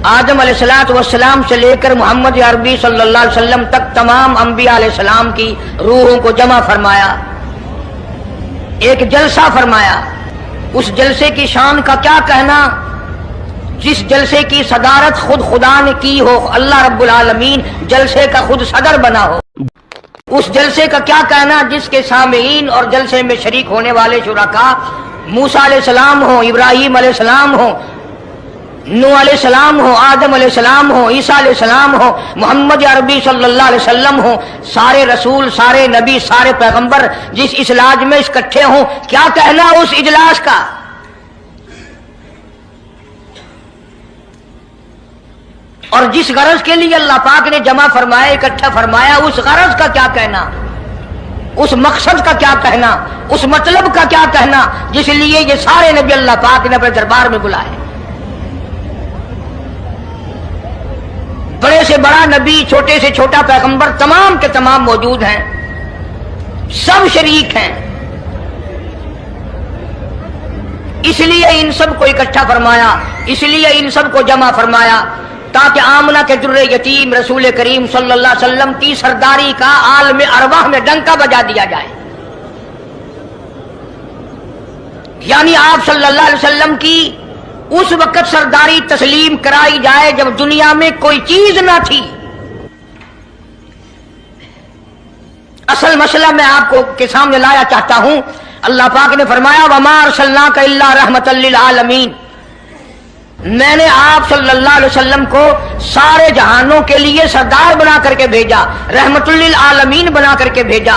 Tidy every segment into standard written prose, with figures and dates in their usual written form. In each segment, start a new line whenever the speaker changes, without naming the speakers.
آدم علیہ السلام سے لے کر محمد عربی صلی اللہ علیہ وسلم تک تمام انبیاء علیہ السلام کی روحوں کو جمع فرمایا، ایک جلسہ فرمایا۔ اس جلسے کی شان کا کیا کہنا، جس جلسے کی صدارت خود خدا نے کی ہو، اللہ رب العالمین جلسے کا خود صدر بنا ہو۔ اس جلسے کا کیا کہنا جس کے سامعین اور جلسے میں شریک ہونے والے شرکاء موسیٰ علیہ السلام ہوں، ابراہیم علیہ السلام ہوں، نوح علیہ السلام ہو، آدم علیہ السلام ہو، عیسیٰ علیہ السلام ہو، محمد عربی صلی اللہ علیہ وسلم ہو، سارے رسول، سارے نبی، سارے پیغمبر جس اجلاس میں اکٹھے ہوں، کیا کہنا اس اجلاس کا؟ اور جس غرض کے لیے اللہ پاک نے جمع فرمایا، اکٹھا فرمایا، اس غرض کا کیا کہنا، اس مقصد کا کیا کہنا، اس مطلب کا کیا کہنا جس لیے یہ سارے نبی اللہ پاک نے اپنے دربار میں بلائے۔ بڑے سے بڑا نبی، چھوٹے سے چھوٹا پیغمبر، تمام کے تمام موجود ہیں، سب شریک ہیں۔ اس لیے ان سب کو اکٹھا فرمایا، اس لیے ان سب کو جمع فرمایا تاکہ آمنہ کے در یتیم رسول کریم صلی اللہ علیہ وسلم کی سرداری کا عالم ارواح میں ڈنکا بجا دیا جائے، یعنی آپ صلی اللہ علیہ وسلم کی اس وقت سرداری تسلیم کرائی جائے جب دنیا میں کوئی چیز نہ تھی۔ اصل مسئلہ میں آپ کو کے سامنے لایا چاہتا ہوں۔ اللہ پاک نے فرمایا وَمَا أَرْسَلْنَاكَ إِلَّا رَحْمَةً لِّلْعَالَمِينَ، میں نے آپ صلی اللہ علیہ وسلم کو سارے جہانوں کے لیے سردار بنا کر کے بھیجا، رحمت للعالمین بنا کر کے بھیجا۔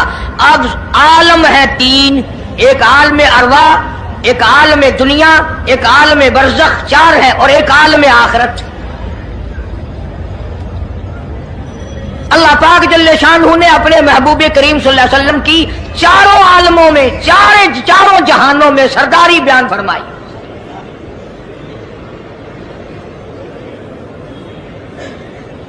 اب عالم ہے تین، ایک عالم ارواح، ایک عالم دنیا، ایک عالم برزخ، چار ہے، اور ایک عالم آخرت۔ اللہ پاک جل شانہ نے اپنے محبوب کریم صلی اللہ علیہ وسلم کی چاروں عالموں میں، چاروں جہانوں میں سرداری بیان فرمائی۔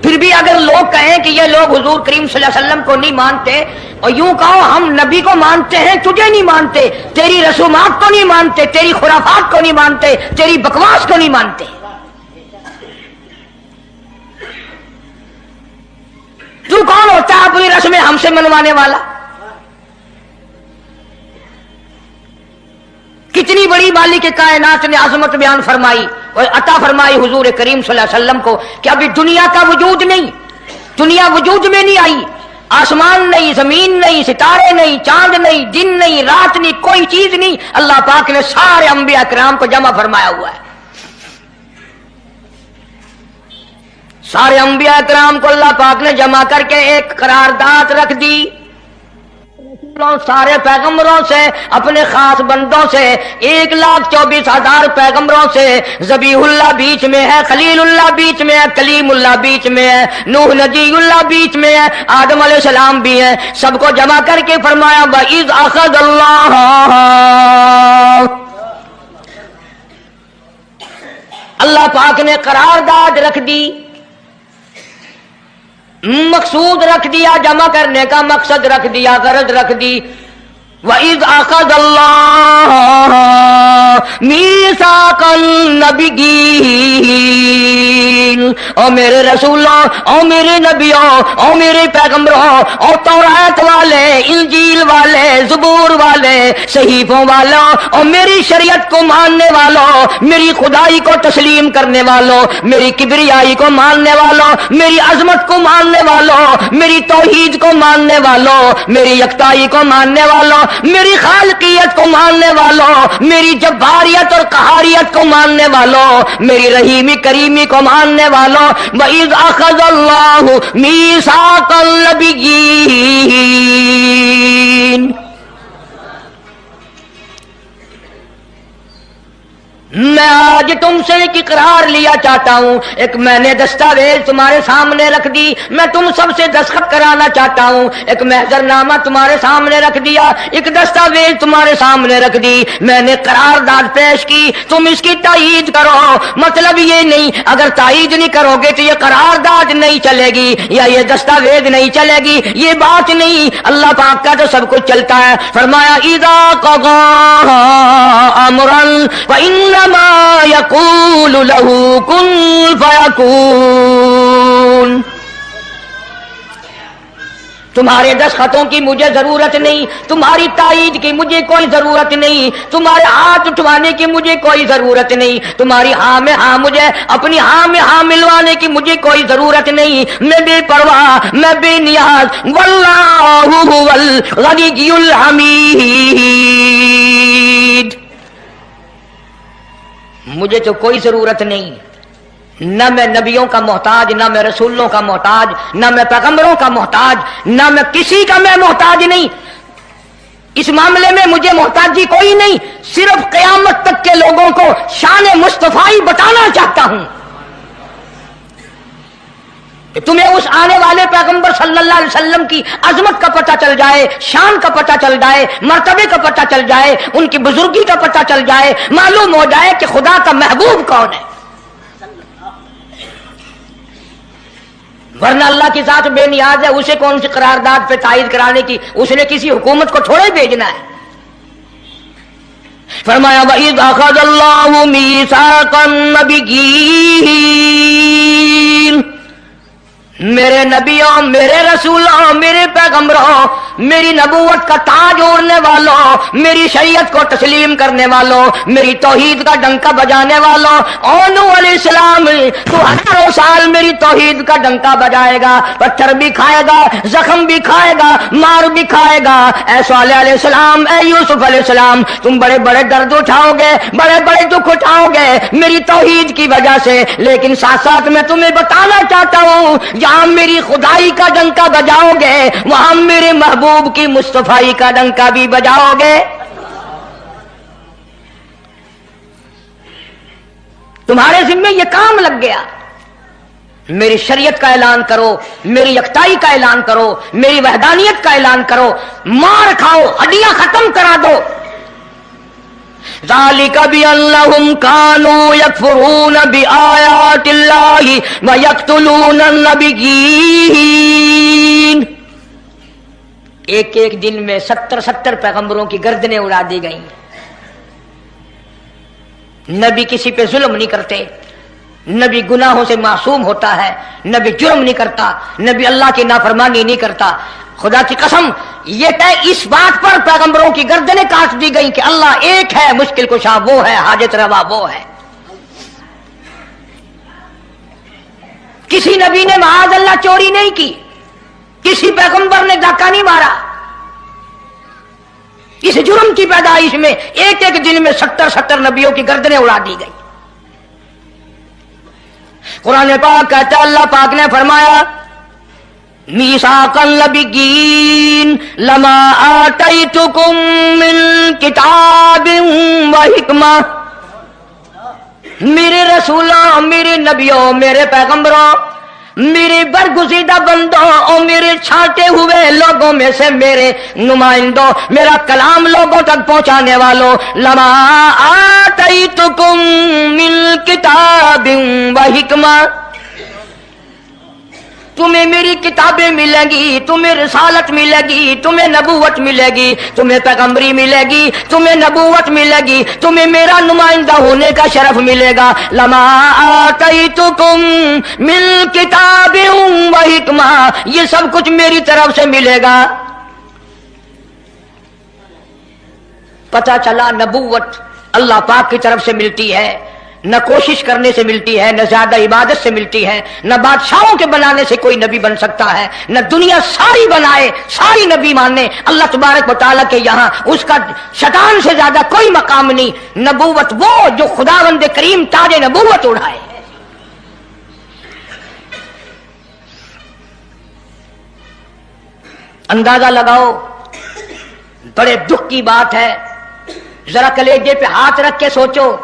پھر بھی اگر لوگ کہیں کہ یہ لوگ حضور کریم صلی اللہ علیہ وسلم کو نہیں مانتے، اور یوں کہو ہم نبی کو مانتے ہیں، تجھے نہیں مانتے، تیری رسومات کو نہیں مانتے، تیری خرافات کو نہیں مانتے، تیری بکواس کو نہیں مانتے، تو کون ہوتا ہے اپنی رسمیں ہم سے منوانے والا؟ کتنی بڑی مالک کائنات نے عظمت بیان فرمائی اور عطا فرمائی حضور کریم صلی اللہ علیہ وسلم کو کہ ابھی دنیا کا وجود نہیں، دنیا وجود میں نہیں آئی، آسمان نہیں، زمین نہیں، ستارے نہیں، چاند نہیں، دن نہیں، رات نہیں، کوئی چیز نہیں، اللہ پاک نے سارے انبیاء کرام کو جمع فرمایا ہوا ہے۔ سارے انبیاء کرام کو اللہ پاک نے جمع کر کے ایک قرارداد رکھ دی، سارے پیغمبروں سے، اپنے خاص بندوں سے، 1,24,000 پیغمبروں سے، ذبیح اللہ بیچ میں ہے، خلیل اللہ بیچ میں ہے، کلیم اللہ بیچ میں ہے، نوح نجی اللہ بیچ میں ہے، آدم علیہ السلام بھی ہے، سب کو جمع کر کے فرمایا وَإِذْ أَخَذَ اللَّهُ، اللہ پاک نے قرارداد رکھ دی، مقصود رکھ دیا، جمع کرنے کا مقصد رکھ دیا، غرض رکھ دی۔ وَإِذْ أَخَذَ اللَّهُ مِيثَاقَ النَّبِيِّينَ، او میرے رسولوں، او میرے نبیوں، او میرے پیغمبروں، او تورات والے، انجیل والے، زبور والے، صحیفوں والوں، او میری شریعت کو ماننے والوں، میری خدائی کو تسلیم کرنے والوں، میری کبریائی کو ماننے والوں، میری عظمت کو ماننے والوں، میری توحید کو ماننے والوں، میری یکتائی کو ماننے والوں، میری خالقیت کو ماننے والوں، میری جباریت اور قہاریت کو ماننے والوں، میری رحیمی کریمی کو ماننے والوں، وَإِذْ أَخَذَ اللَّهُ مِيثَاقَ النَّبِيِّينَ، میں آج تم سے ایک اقرار لیا چاہتا ہوں، ایک میں نے دستاویز تمہارے سامنے رکھ دی، میں تم سب سے دستخط کرانا چاہتا ہوں، ایک محضر نامہ تمہارے سامنے رکھ دیا، ایک دستاویز تمہارے سامنے رکھ دی، میں نے قرارداد پیش کی، تم اس کی تائید کرو۔ مطلب یہ نہیں اگر تائید نہیں کرو گے تو یہ قرارداد نہیں چلے گی یا یہ دستاویز نہیں چلے گی، یہ بات نہیں، اللہ پاک کا تو سب کچھ چلتا ہے۔ فرمایا اذا قضى امرا فإنما یقول لہ کن فیکون. تمہارے دستخطوں کی مجھے ضرورت نہیں، تمہاری تائید کی مجھے کوئی ضرورت نہیں، تمہارے ہاتھ اٹھوانے کی مجھے کوئی ضرورت نہیں، تمہاری ہاں میں ہاں مجھے اپنی ہاں میں ہاں ملوانے کی مجھے کوئی ضرورت نہیں. میں بے پرواہ، میں بے نیاز. واللہ هو الغنی الحمید. مجھے تو کوئی ضرورت نہیں، نہ میں نبیوں کا محتاج، نہ میں رسولوں کا محتاج، نہ میں پیغمبروں کا محتاج، نہ میں کسی کا میں محتاج نہیں. اس معاملے میں مجھے محتاجی کوئی نہیں. صرف قیامت تک کے لوگوں کو شان مصطفی بتانا چاہتا ہوں کہ تمہیں اس آنے والے پیغمبر صلی اللہ علیہ وسلم کی عظمت کا پتہ چل جائے، شان کا پتہ چل جائے، مرتبے کا پتہ چل جائے، ان کی بزرگی کا پتہ چل جائے، معلوم ہو جائے کہ خدا کا محبوب کون ہے. ورنہ اللہ کی ذات بے نیاز ہے، اسے کون سی قرارداد پہ تائید کرانے کی، اس نے کسی حکومت کو تھوڑے بھیجنا ہے. فرمایا وَإِذْ أَخَذَ اللَّهُ مِيثَاقَ النَّبِيِّينَ. میرے نبیوں، میرے رسولوں، میرے پیغمبروں، میری نبوت کا تاج اوڑھنے والوں، میری شریعت کو تسلیم کرنے والوں، میری توحید کا ڈنکا بجانے والوں، نوح علیہ السلام تو ہزاروں سال میری توحید کا ڈنکا بجائے گا، پتھر بھی کھائے گا، زخم بھی کھائے گا، مار بھی کھائے گا. اے صالح علیہ السلام، اے یوسف علیہ السلام، تم بڑے بڑے درد اٹھاؤ گے، بڑے بڑے دکھ اٹھاؤ گے میری توحید کی وجہ سے، لیکن ساتھ ساتھ میں تمہیں بتانا چاہتا ہوں جہاں میری خدائی کا ڈنکا بجاؤ گے وہاں میرے محبوب کی مصطفی کا ڈنکا بھی بجاؤ گے. تمہارے ذمے یہ کام لگ گیا. میری شریعت کا اعلان کرو، میری یکتائی کا اعلان کرو، میری وحدانیت کا اعلان کرو، مار کھاؤ، ہڈیاں ختم کرا دو. ذالک بأنہم کانوا یکفرون بآیات اللہ ویقتلون النبیین. ایک ایک دن میں 70 پیغمبروں کی گردنیں اڑا دی گئیں. نبی کسی پہ ظلم نہیں کرتے، نبی گناہوں سے معصوم ہوتا ہے، نبی جرم نہیں کرتا، نبی اللہ کی نافرمانی نہیں کرتا. خدا کی قسم یہ طے اس بات پر پیغمبروں کی گردنیں کاٹ دی گئیں کہ اللہ ایک ہے، مشکل کشا وہ ہے، حاجت روا وہ ہے. کسی نبی نے معاذ اللہ چوری نہیں کی، کسی پیغمبر نے ڈاکہ نہیں مارا. اس جرم کی پیدائش میں ایک ایک دن میں 70 نبیوں کی گردنیں اڑا دی گئی. قرآن پاک کہتا ہے اللہ پاک نے فرمایا میثاق النبیین لما آتیتکم من کتاب و حکمہ. میرے رسولوں، میرے نبیوں، میرے پیغمبروں، میرے برگزیدہ بندوں اور میرے چھانٹے ہوئے لوگوں میں سے میرے نمائندوں، میرا کلام لوگوں تک پہنچانے والوں، لما آتیتکم من کتاب و حکمہ. تمہیں میری کتابیں ملیں گی، تمہیں رسالت ملے گی، تمہیں نبوت ملے گی، تمہیں پیغمبری ملے گی، تمہیں نبوت ملے گی، تمہیں میرا نمائندہ ہونے کا شرف ملے گا. لما آتیتکم من کتاب و حکمہ، یہ سب کچھ میری طرف سے ملے گا. پتہ چلا نبوت اللہ پاک کی طرف سے ملتی ہے، نہ کوشش کرنے سے ملتی ہے، نہ زیادہ عبادت سے ملتی ہے، نہ بادشاہوں کے بنانے سے کوئی نبی بن سکتا ہے، نہ دنیا ساری بنائے ساری نبی مانے اللہ تبارک و تعالیٰ کے یہاں اس کا شیطان سے زیادہ کوئی مقام نہیں. نبوت وہ جو خداوند کریم تاج نبوت اڑائے. اندازہ لگاؤ، بڑے دکھ کی بات ہے. ذرا کلیجے پہ ہاتھ رکھ کے سوچو،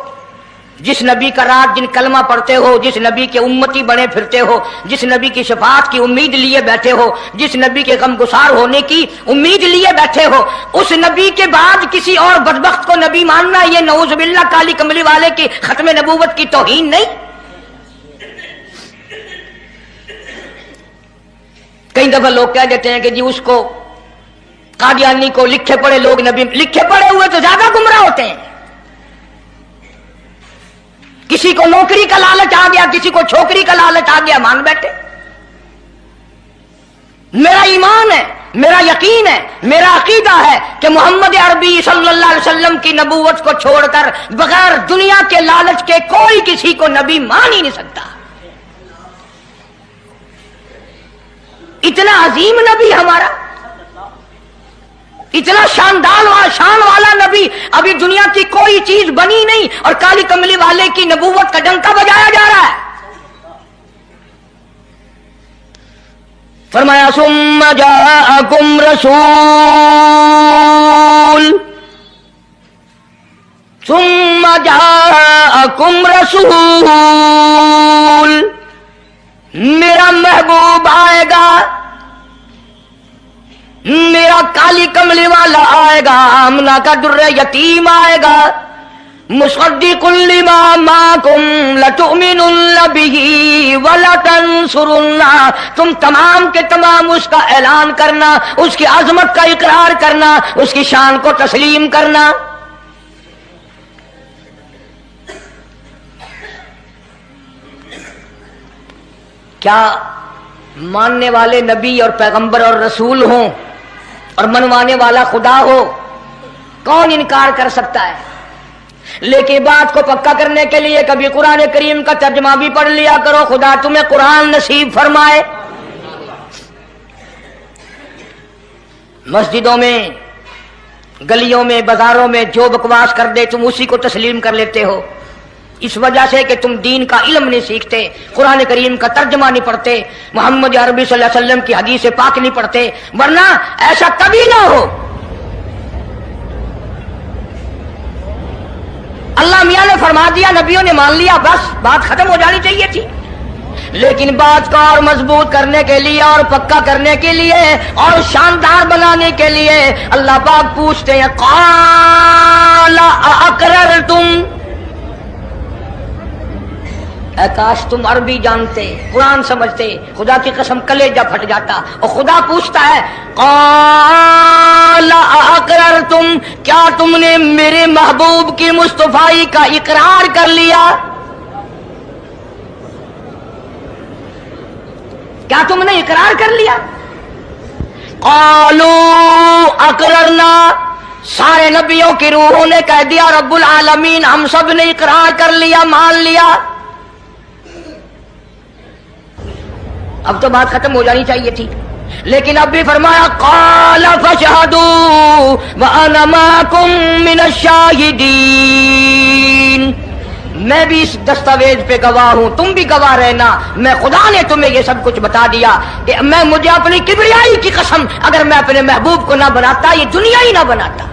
جس نبی کا رات دن کلمہ پڑھتے ہو، جس نبی کے امتی بنے پھرتے ہو، جس نبی کی شفاعت کی امید لیے بیٹھے ہو، جس نبی کے غم گسار ہونے کی امید لیے بیٹھے ہو، اس نبی کے بعد کسی اور بدبخت کو نبی ماننا یہ نعوذ باللہ کالی کملی والے کی ختم نبوت کی توہین نہیں؟ کئی دفعہ لوگ کہہ دیتے ہیں کہ جی اس کو قادیانی کو لکھے پڑھے لوگ نبی، لکھے پڑھے ہوئے تو زیادہ گمراہ ہوتے ہیں. کسی کو نوکری کا لالچ آ گیا، کسی کو چھوکری کا لالچ آ گیا، مان بیٹھے۔ میرا ایمان ہے، میرا یقین ہے، میرا عقیدہ ہے کہ محمد عربی صلی اللہ علیہ وسلم کی نبوت کو چھوڑ کر بغیر دنیا کے لالچ کے کوئی کسی کو نبی مان ہی نہیں سکتا۔ اتنا عظیم نبی ہمارا، اتنا شاندار شان والا نبی، ابھی دنیا کی کوئی چیز بنی نہیں اور کالی کملی والے کی نبوت کا ڈنکا بجایا جا رہا ہے۔ فرمایا ثم جاءکم رسول، ثم جاءکم رسول، میرا محبوب آئے گا، میرا کالی کملی والا آئے گا، آمنہ کا در یتیم آئے گا، مصدق لما معکم لتؤمنن بہ ولتنصرنہ، تم تمام کے تمام اس کا اعلان کرنا، اس کی عظمت کا اقرار کرنا، اس کی شان کو تسلیم کرنا۔ کیا ماننے والے نبی اور پیغمبر اور رسول ہوں اور منوانے والا خدا ہو؟ کون انکار کر سکتا ہے؟ لیکن بات کو پکا کرنے کے لیے کبھی قرآن کریم کا ترجمہ بھی پڑھ لیا کرو، خدا تمہیں قرآن نصیب فرمائے۔ مسجدوں میں، گلیوں میں، بازاروں میں جو بکواس کر دے تم اسی کو تسلیم کر لیتے ہو، اس وجہ سے کہ تم دین کا علم نہیں سیکھتے، قرآن کریم کا ترجمہ نہیں پڑھتے، محمد عربی صلی اللہ علیہ وسلم کی حدیث پاک نہیں پڑھتے، ورنہ ایسا کبھی نہ ہو۔ اللہ میاں نے فرما دیا، نبیوں نے مان لیا، بس بات ختم ہو جانی چاہیے تھی۔ لیکن بات کو اور مضبوط کرنے کے لیے اور پکا کرنے کے لیے اور شاندار بنانے کے لیے اللہ پاک پوچھتے ہیں قال اقررتم، اے کاش تم عربی جانتے، قرآن سمجھتے، خدا کی قسم کلیجہ پھٹ جاتا۔ اور خدا پوچھتا ہے قال اقررتم، کیا تم نے میرے محبوب کی مصطفائی کا اقرار کر لیا؟ کیا تم نے اقرار کر لیا؟ قالوا اقررنا، سارے نبیوں کی روحوں نے کہہ دیا رب العالمین ہم سب نے اقرار کر لیا، مان لیا۔ اب تو بات ختم ہو جانی چاہیے تھی، لیکن اب بھی فرمایا قال فاشهدوا وانا معكم من الشاهدين، میں بھی اس دستاویز پہ گواہ ہوں، تم بھی گواہ رہنا، میں خدا نے تمہیں یہ سب کچھ بتا دیا کہ مجھے اپنی کبریائی کی قسم اگر میں اپنے محبوب کو نہ بناتا یہ دنیا ہی نہ بناتا۔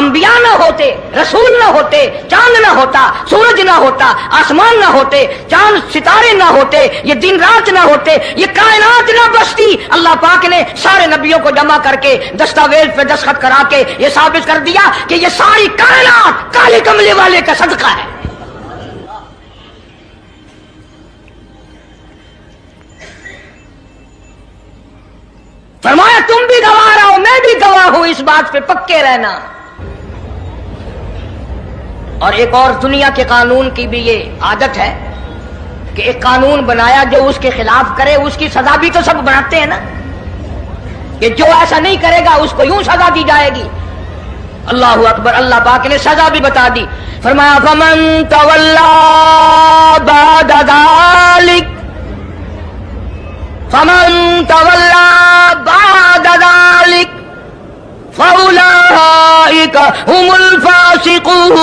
انبیاء نہ ہوتے، رسول نہ ہوتے، چاند نہ ہوتا، سورج نہ ہوتا، آسمان نہ ہوتے، چاند ستارے نہ ہوتے، یہ دن رات نہ ہوتے، یہ کائنات نہ بستی، اللہ پاک نے سارے نبیوں کو جمع کر کے دستاویز پہ دستخط کرا کے یہ ثابت کر دیا کہ یہ ساری کائنات کالے کملے والے کا صدقہ ہے۔ فرمایا تم بھی گواہ رہو، میں بھی گواہ ہوں، اس بات پہ پکے رہنا۔ اور ایک اور دنیا کے قانون کی بھی یہ عادت ہے کہ ایک قانون بنایا جو اس کے خلاف کرے اس کی سزا بھی تو سب بناتے ہیں نا، کہ جو ایسا نہیں کرے گا اس کو یوں سزا دی جائے گی۔ اللہ اکبر، اللہ پاک نے سزا بھی بتا دی، فرمایا فمن تولی بعد ذلک، فمن تولی بعد ذلک فَأُولَٰئِكَ هُمُ الْفَاسِقُونَ،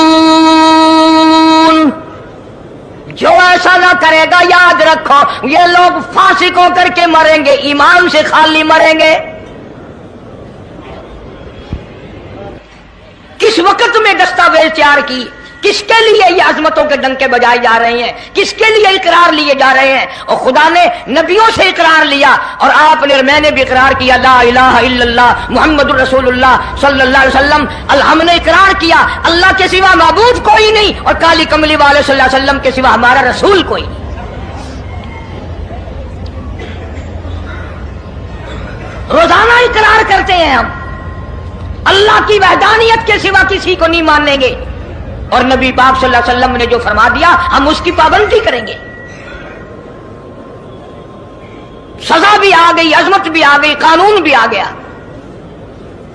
جو ایسا نہ کرے گا یاد رکھو یہ لوگ فاسق ہو کر کے مریں گے، ایمان سے خالی مریں گے۔ کس وقت میں دستاویز تیار کی، کس کے لیے یہ عظمتوں کے ڈنکے بجائے جا رہے ہیں، کس کے لیے اقرار لیے جا رہے ہیں؟ اور خدا نے نبیوں سے اقرار لیا اور آپ نے، میں نے بھی اقرار کیا لا الہ الا اللہ محمد الرسول اللہ صلی اللہ علیہ وسلم، ہم نے اقرار کیا اللہ کے سوا معبود کوئی نہیں اور کالی کملی والے صلی اللہ علیہ وسلم کے سوا ہمارا رسول کوئی نہیں۔ روزانہ اقرار کرتے ہیں ہم اللہ کی وحدانیت کے سوا کسی کو نہیں مانیں گے، اور نبی پاک صلی اللہ علیہ وسلم نے جو فرما دیا ہم اس کی پابندی کریں گے. سزا بھی آ گئی، عظمت بھی آ گئی، قانون بھی آ گیا.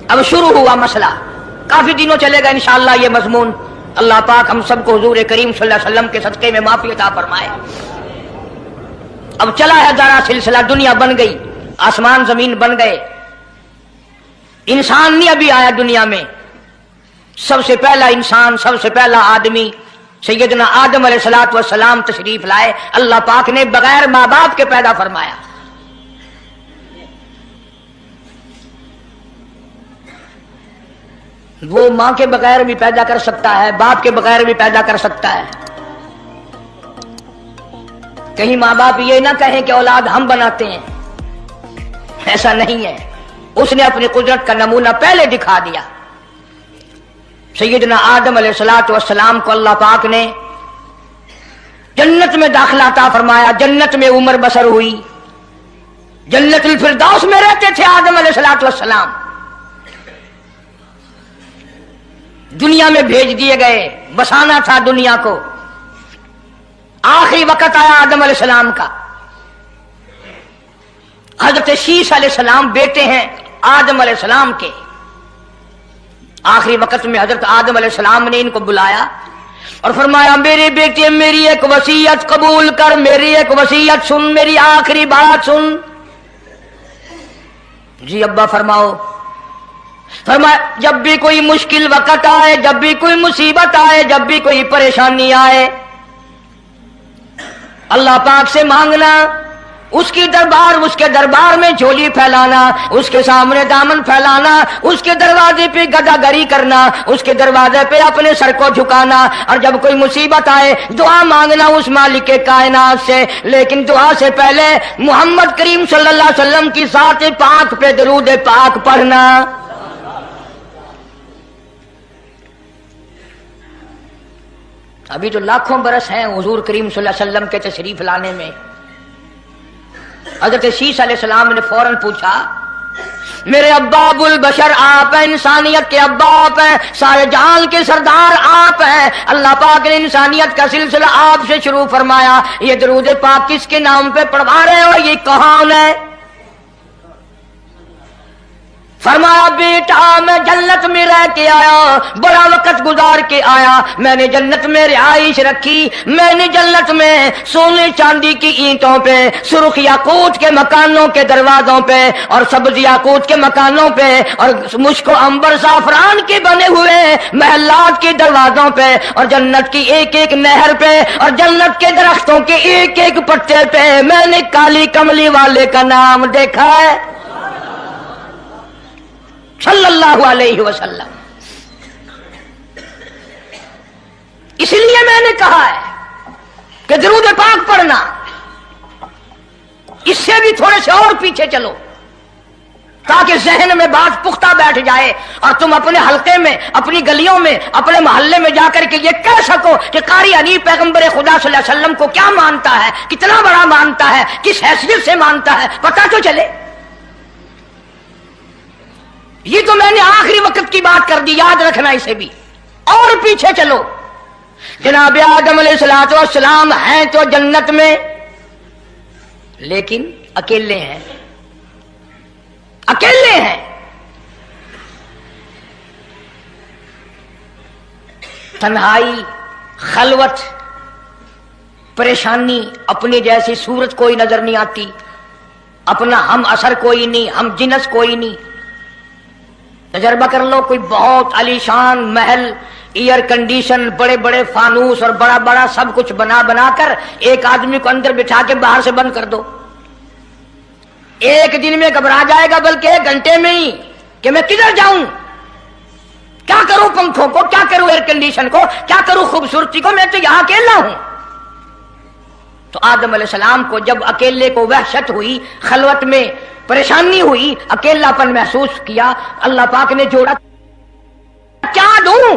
اب شروع ہوا مسئلہ، کافی دنوں چلے گا انشاءاللہ یہ مضمون. اللہ پاک ہم سب کو حضور کریم صلی اللہ علیہ وسلم کے صدقے میں معافی عطا فرمائے. اب چلا ہے دارا سلسلہ، دنیا بن گئی، آسمان زمین بن گئے، انسان نہیں ابھی آیا دنیا میں. سب سے پہلا انسان، سب سے پہلا آدمی سیدنا آدم علیہ الصلوۃ والسلام تشریف لائے. اللہ پاک نے بغیر ماں باپ کے پیدا فرمایا. وہ ماں کے بغیر بھی پیدا کر سکتا ہے، باپ کے بغیر بھی پیدا کر سکتا ہے. کہیں ماں باپ یہ نہ کہیں کہ اولاد ہم بناتے ہیں، ایسا نہیں ہے. اس نے اپنی قدرت کا نمونہ پہلے دکھا دیا. سیدنا آدم علیہ الصلوۃ والسلام کو اللہ پاک نے جنت میں داخلہ عطا فرمایا، جنت میں عمر بسر ہوئی، جنت الفردوس میں رہتے تھے آدم علیہ الصلوۃ والسلام. دنیا میں بھیج دیے گئے، بسانا تھا دنیا کو. آخری وقت آیا آدم علیہ السلام کا. حضرت شیش علیہ السلام بیٹے ہیں آدم علیہ السلام کے. آخری وقت میں حضرت آدم علیہ السلام نے ان کو بلایا اور فرمایا میرے بیٹے میری ایک وصیت قبول کر، میری ایک وصیت سن، میری آخری بات سن. جی ابا فرماؤ. فرمایا جب بھی کوئی مشکل وقت آئے، جب بھی کوئی مصیبت آئے، جب بھی کوئی پریشانی آئے، اللہ پاک سے مانگنا، اس کے دربار میں جھولی پھیلانا، اس کے سامنے دامن پھیلانا، اس کے دروازے پہ گدا گری کرنا، اس کے دروازے پہ اپنے سر کو جھکانا. اور جب کوئی مصیبت آئے دعا مانگنا اس مالک کائنات سے. لیکن دعا سے پہلے محمد کریم صلی اللہ علیہ وسلم کی ذات پاک پہ درود پاک پڑھنا. ابھی تو لاکھوں برس ہیں حضور کریم صلی اللہ علیہ وسلم کے تشریف لانے میں. حضرت شیش علیہ السلام نے فوراً پوچھا میرے ابا ابو البشر آپ ہیں، انسانیت کے ابا آپ ہیں، سارے جہان کے سردار آپ ہیں. اللہ پاک نے انسانیت کا سلسلہ آپ سے شروع فرمایا. یہ درود پاک کس کے نام پہ پڑھوا رہے ہو، یہ کون ہے؟ فرمایا بیٹا میں جنت میں رہ کے آیا، بڑا وقت گزار کے آیا، میں نے جنت میں رہائش رکھی، میں نے جنت میں سونے چاندی کی اینٹوں پہ، سرخ یاقوت کے مکانوں کے دروازوں پہ اور سبز یاقوت کے مکانوں پہ اور مشک و عنبر زعفران کے بنے ہوئے محلات کے دروازوں پہ اور جنت کی ایک ایک نہر پہ اور جنت کے درختوں کے ایک ایک پتے پہ میں نے کالی کملی والے کا نام دیکھا ہے صلی اللہ علیہ وسلم. اس لیے میں نے کہا ہے کہ درود پاک پڑھنا. اس سے بھی تھوڑے سے اور پیچھے چلو تاکہ ذہن میں بات پختہ بیٹھ جائے اور تم اپنے حلقے میں، اپنی گلیوں میں، اپنے محلے میں جا کر کے یہ کہہ سکو کہ قاری حنیف پیغمبر خدا صلی اللہ علیہ وسلم کو کیا مانتا ہے، کتنا بڑا مانتا ہے، کس حیثیت سے مانتا ہے، پتہ تو چلے. یہ تو میں نے آخری وقت کی بات کر دی، یاد رکھنا اسے بھی. اور پیچھے چلو، جناب آدم علیہ الصلوۃ والسلام ہیں تو جنت میں، لیکن اکیلے ہیں، اکیلے ہیں. تنہائی، خلوت، پریشانی، اپنی جیسی صورت کوئی نظر نہیں آتی، اپنا ہم اثر کوئی نہیں، ہم جنس کوئی نہیں. تجربہ کر لو، کوئی بہت عالیشان محل، ایئر کنڈیشن، بڑے بڑے فانوس اور بڑا بڑا سب کچھ بنا کر ایک آدمی کو اندر بٹھا کے باہر سے بند کر دو، ایک دن میں گھبرا جائے گا، بلکہ ایک گھنٹے میں ہی کہ میں کدھر جاؤں، کیا کروں پنکھوں کو، کیا کروں ایئر کنڈیشن کو، کیا کروں خوبصورتی کو، میں تو یہاں اکیلا ہوں. تو آدم علیہ السلام کو جب اکیلے کو وحشت ہوئی، خلوت میں پریشانی ہوئی، اکیلا پن محسوس کیا، اللہ پاک نے جوڑا کیا دوں،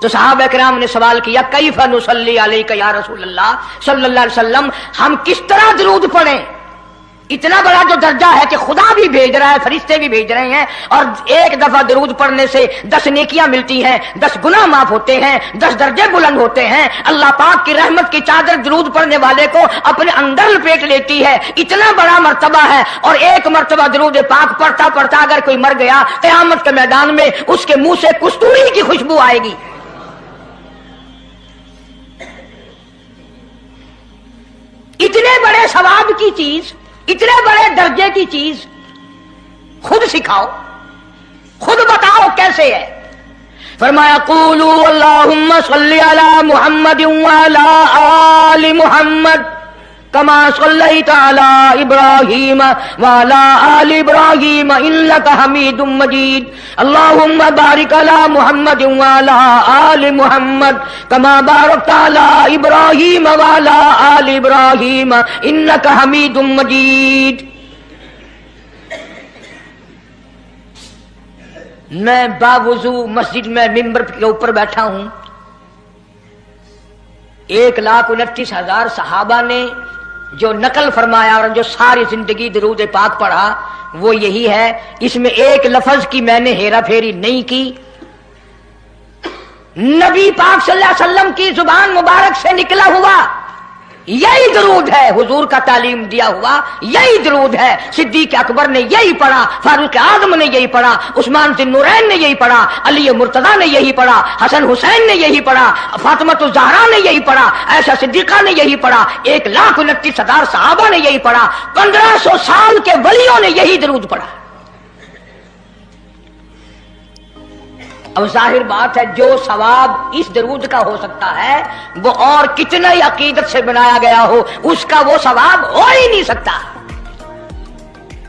تو صحابہ کرام نے سوال کیا کیف نصلی علیک یا رسول اللہ صلی اللہ علیہ وسلم، ہم کس طرح درود پڑھیں؟ اتنا بڑا جو درجہ ہے کہ خدا بھی بھیج رہا ہے، فرشتے بھی بھیج رہے ہیں، اور ایک دفعہ درود پڑھنے سے 10 نیکیاں ملتی ہیں، 10 گناہ معاف ہوتے ہیں، 10 درجے بلند ہوتے ہیں، اللہ پاک کی رحمت کی چادر درود پڑھنے والے کو اپنے اندر لپیٹ لیتی ہے، اتنا بڑا مرتبہ ہے۔ اور ایک مرتبہ درود پاک پڑھتا پڑھتا اگر کوئی مر گیا، قیامت کے میدان میں اس کے منہ سے کستوری کی خوشبو آئے گی۔ اتنے بڑے ثواب کی چیز، اتنے بڑے درجے کی چیز خود سکھاؤ، خود بتاؤ کیسے ہے۔ فرمایا قولوا اللہم صلی علی محمد وعلی آل محمد کما صلیت علی ابراہیم وعلی آل ابراہیم انک حمید مجید اللہم بارک علی محمد وعلی آل محمد کما بارکت علی ابراہیم وعلی آل ابراہیم انک حمید مجید۔ میں باوضو مسجد میں ممبر کے اوپر بیٹھا ہوں، 1,29,000 صحابہ نے جو نقل فرمایا اور جو ساری زندگی درود پاک پڑھا وہ یہی ہے، اس میں ایک لفظ کی میں نے ہیرا پھیری نہیں کی۔ نبی پاک صلی اللہ علیہ وسلم کی زبان مبارک سے نکلا ہوا یہی درود ہے، حضور کا تعلیم دیا ہوا یہی درود ہے۔ صدیق اکبر نے یہی پڑھا، فاروق اعظم نے یہی پڑھا، عثمان ذی النورین نے یہی پڑھا، علی مرتضیٰ نے یہی پڑھا، حسن حسین نے یہی پڑھا، فاطمہ الزہرا نے یہی پڑھا، عائشہ صدیقہ نے یہی پڑھا، 1,29,000 صحابہ نے یہی پڑھا، 1500 سال کے ولیوں نے یہی درود پڑھا۔ اب ظاہر بات ہے جو ثواب اس درود کا ہو سکتا ہے وہ اور کتنا ہی عقیدت سے بنایا گیا ہو اس کا وہ ثواب ہو ہی نہیں سکتا،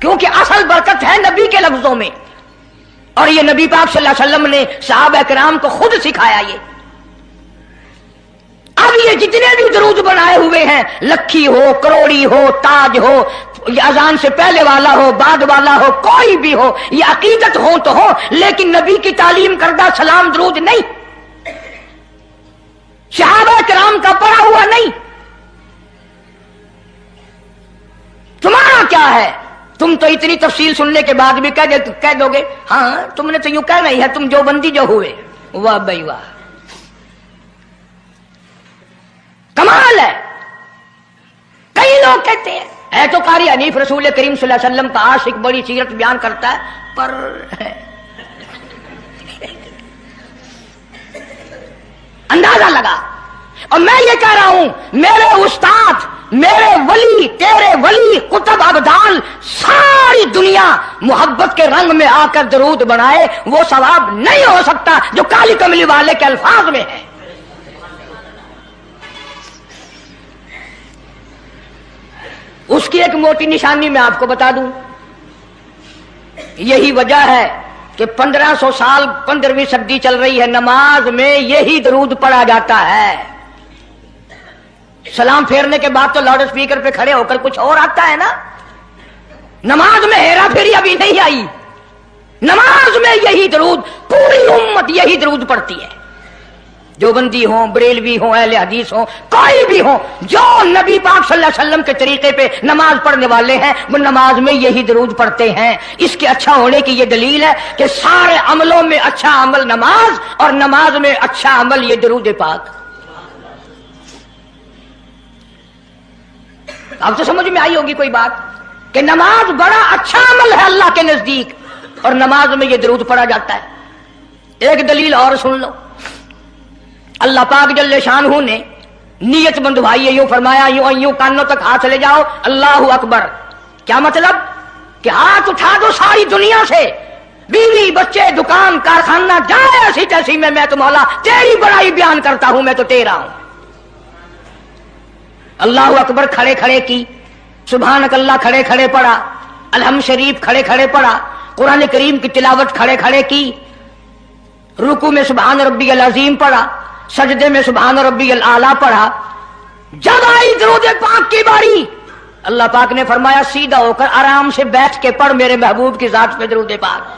کیونکہ اصل برکت ہے نبی کے لفظوں میں، اور یہ نبی پاک صلی اللہ علیہ وسلم نے صحابہ کرام کو خود سکھایا۔ یہ اب یہ جتنے بھی درود بنائے ہوئے ہیں، لکھی ہو، کروڑی ہو، تاج ہو، یہ اذان سے پہلے والا ہو، بعد والا ہو، کوئی بھی ہو، یہ عقیدت ہو تو ہو، لیکن نبی کی تعلیم کردہ سلام درود نہیں، صحابہ کرام کا پڑھا ہوا نہیں۔ تمہارا کیا ہے؟ تم تو اتنی تفصیل سننے کے بعد بھی کہہ دو گے ہاں تم نے تو یوں کہنا ہی ہے، تم جو بندی جو ہوئے۔ واہ بھائی واہ، کمال ہے۔ کئی لوگ کہتے ہیں ہے تو قاری حنیف رسول کریم صلی اللہ علیہ وسلم کا عاشق، بڑی سیرت بیان کرتا ہے، پر اندازہ لگا۔ اور میں یہ کہہ رہا ہوں میرے استاد، میرے ولی، تیرے ولی، قطب ابدال، ساری دنیا محبت کے رنگ میں آ کر درود بنائے، وہ ثواب نہیں ہو سکتا جو کالی کملی والے کے الفاظ میں ہے۔ اس کی ایک موٹی نشانی میں آپ کو بتا دوں، یہی وجہ ہے کہ 1500 سال 15ویں صدی چل رہی ہے، نماز میں یہی درود پڑھا جاتا ہے۔ سلام پھیرنے کے بعد تو لاؤڈ اسپیکر پہ کھڑے ہو کر کچھ اور آتا ہے نا، نماز میں ہیرا پھیری ابھی نہیں آئی، نماز میں یہی درود، پوری امت یہی درود پڑھتی ہے، جو بندی ہوں، بریلوی ہوں، اہل حدیث ہوں، کوئی بھی ہوں، جو نبی پاک صلی اللہ علیہ وسلم کے طریقے پہ نماز پڑھنے والے ہیں وہ نماز میں یہی درود پڑھتے ہیں۔ اس کے اچھا ہونے کی یہ دلیل ہے کہ سارے عملوں میں اچھا عمل نماز، اور نماز میں اچھا عمل یہ درود پاک۔ اب تو سمجھ میں آئی ہوگی کوئی بات کہ نماز بڑا اچھا عمل ہے اللہ کے نزدیک، اور نماز میں یہ درود پڑھا جاتا ہے۔ ایک دلیل اور سن لو، اللہ پاک جل شانہ نے نیت بندھوائی ہے، یوں فرمایا یوں کانوں تک ہاتھ لے جاؤ، اللہ اکبر۔ کیا مطلب؟ کہ ہاتھ اٹھا دو ساری دنیا سے، بیوی بچے دکان کارخانہ جائے ایسی تیسی میں تو مولا تیری بڑائی بیان کرتا ہوں، میں تو تیرا ہوں۔ اللہ اکبر کھڑے کھڑے کی، سبحانک اللہ کھڑے کھڑے پڑھا، الحمد شریف کھڑے کھڑے پڑھا، قرآن کریم کی تلاوت کھڑے کھڑے کی، رکوع میں سبحان ربی العظیم پڑھا، سجدے میں سبحان ربی الاعلیٰ پڑھا۔ جب آئی درود پاک کی باری، اللہ پاک نے فرمایا سیدھا ہو کر آرام سے بیٹھ کے پڑھ میرے محبوب کی ذات پہ درود پاک۔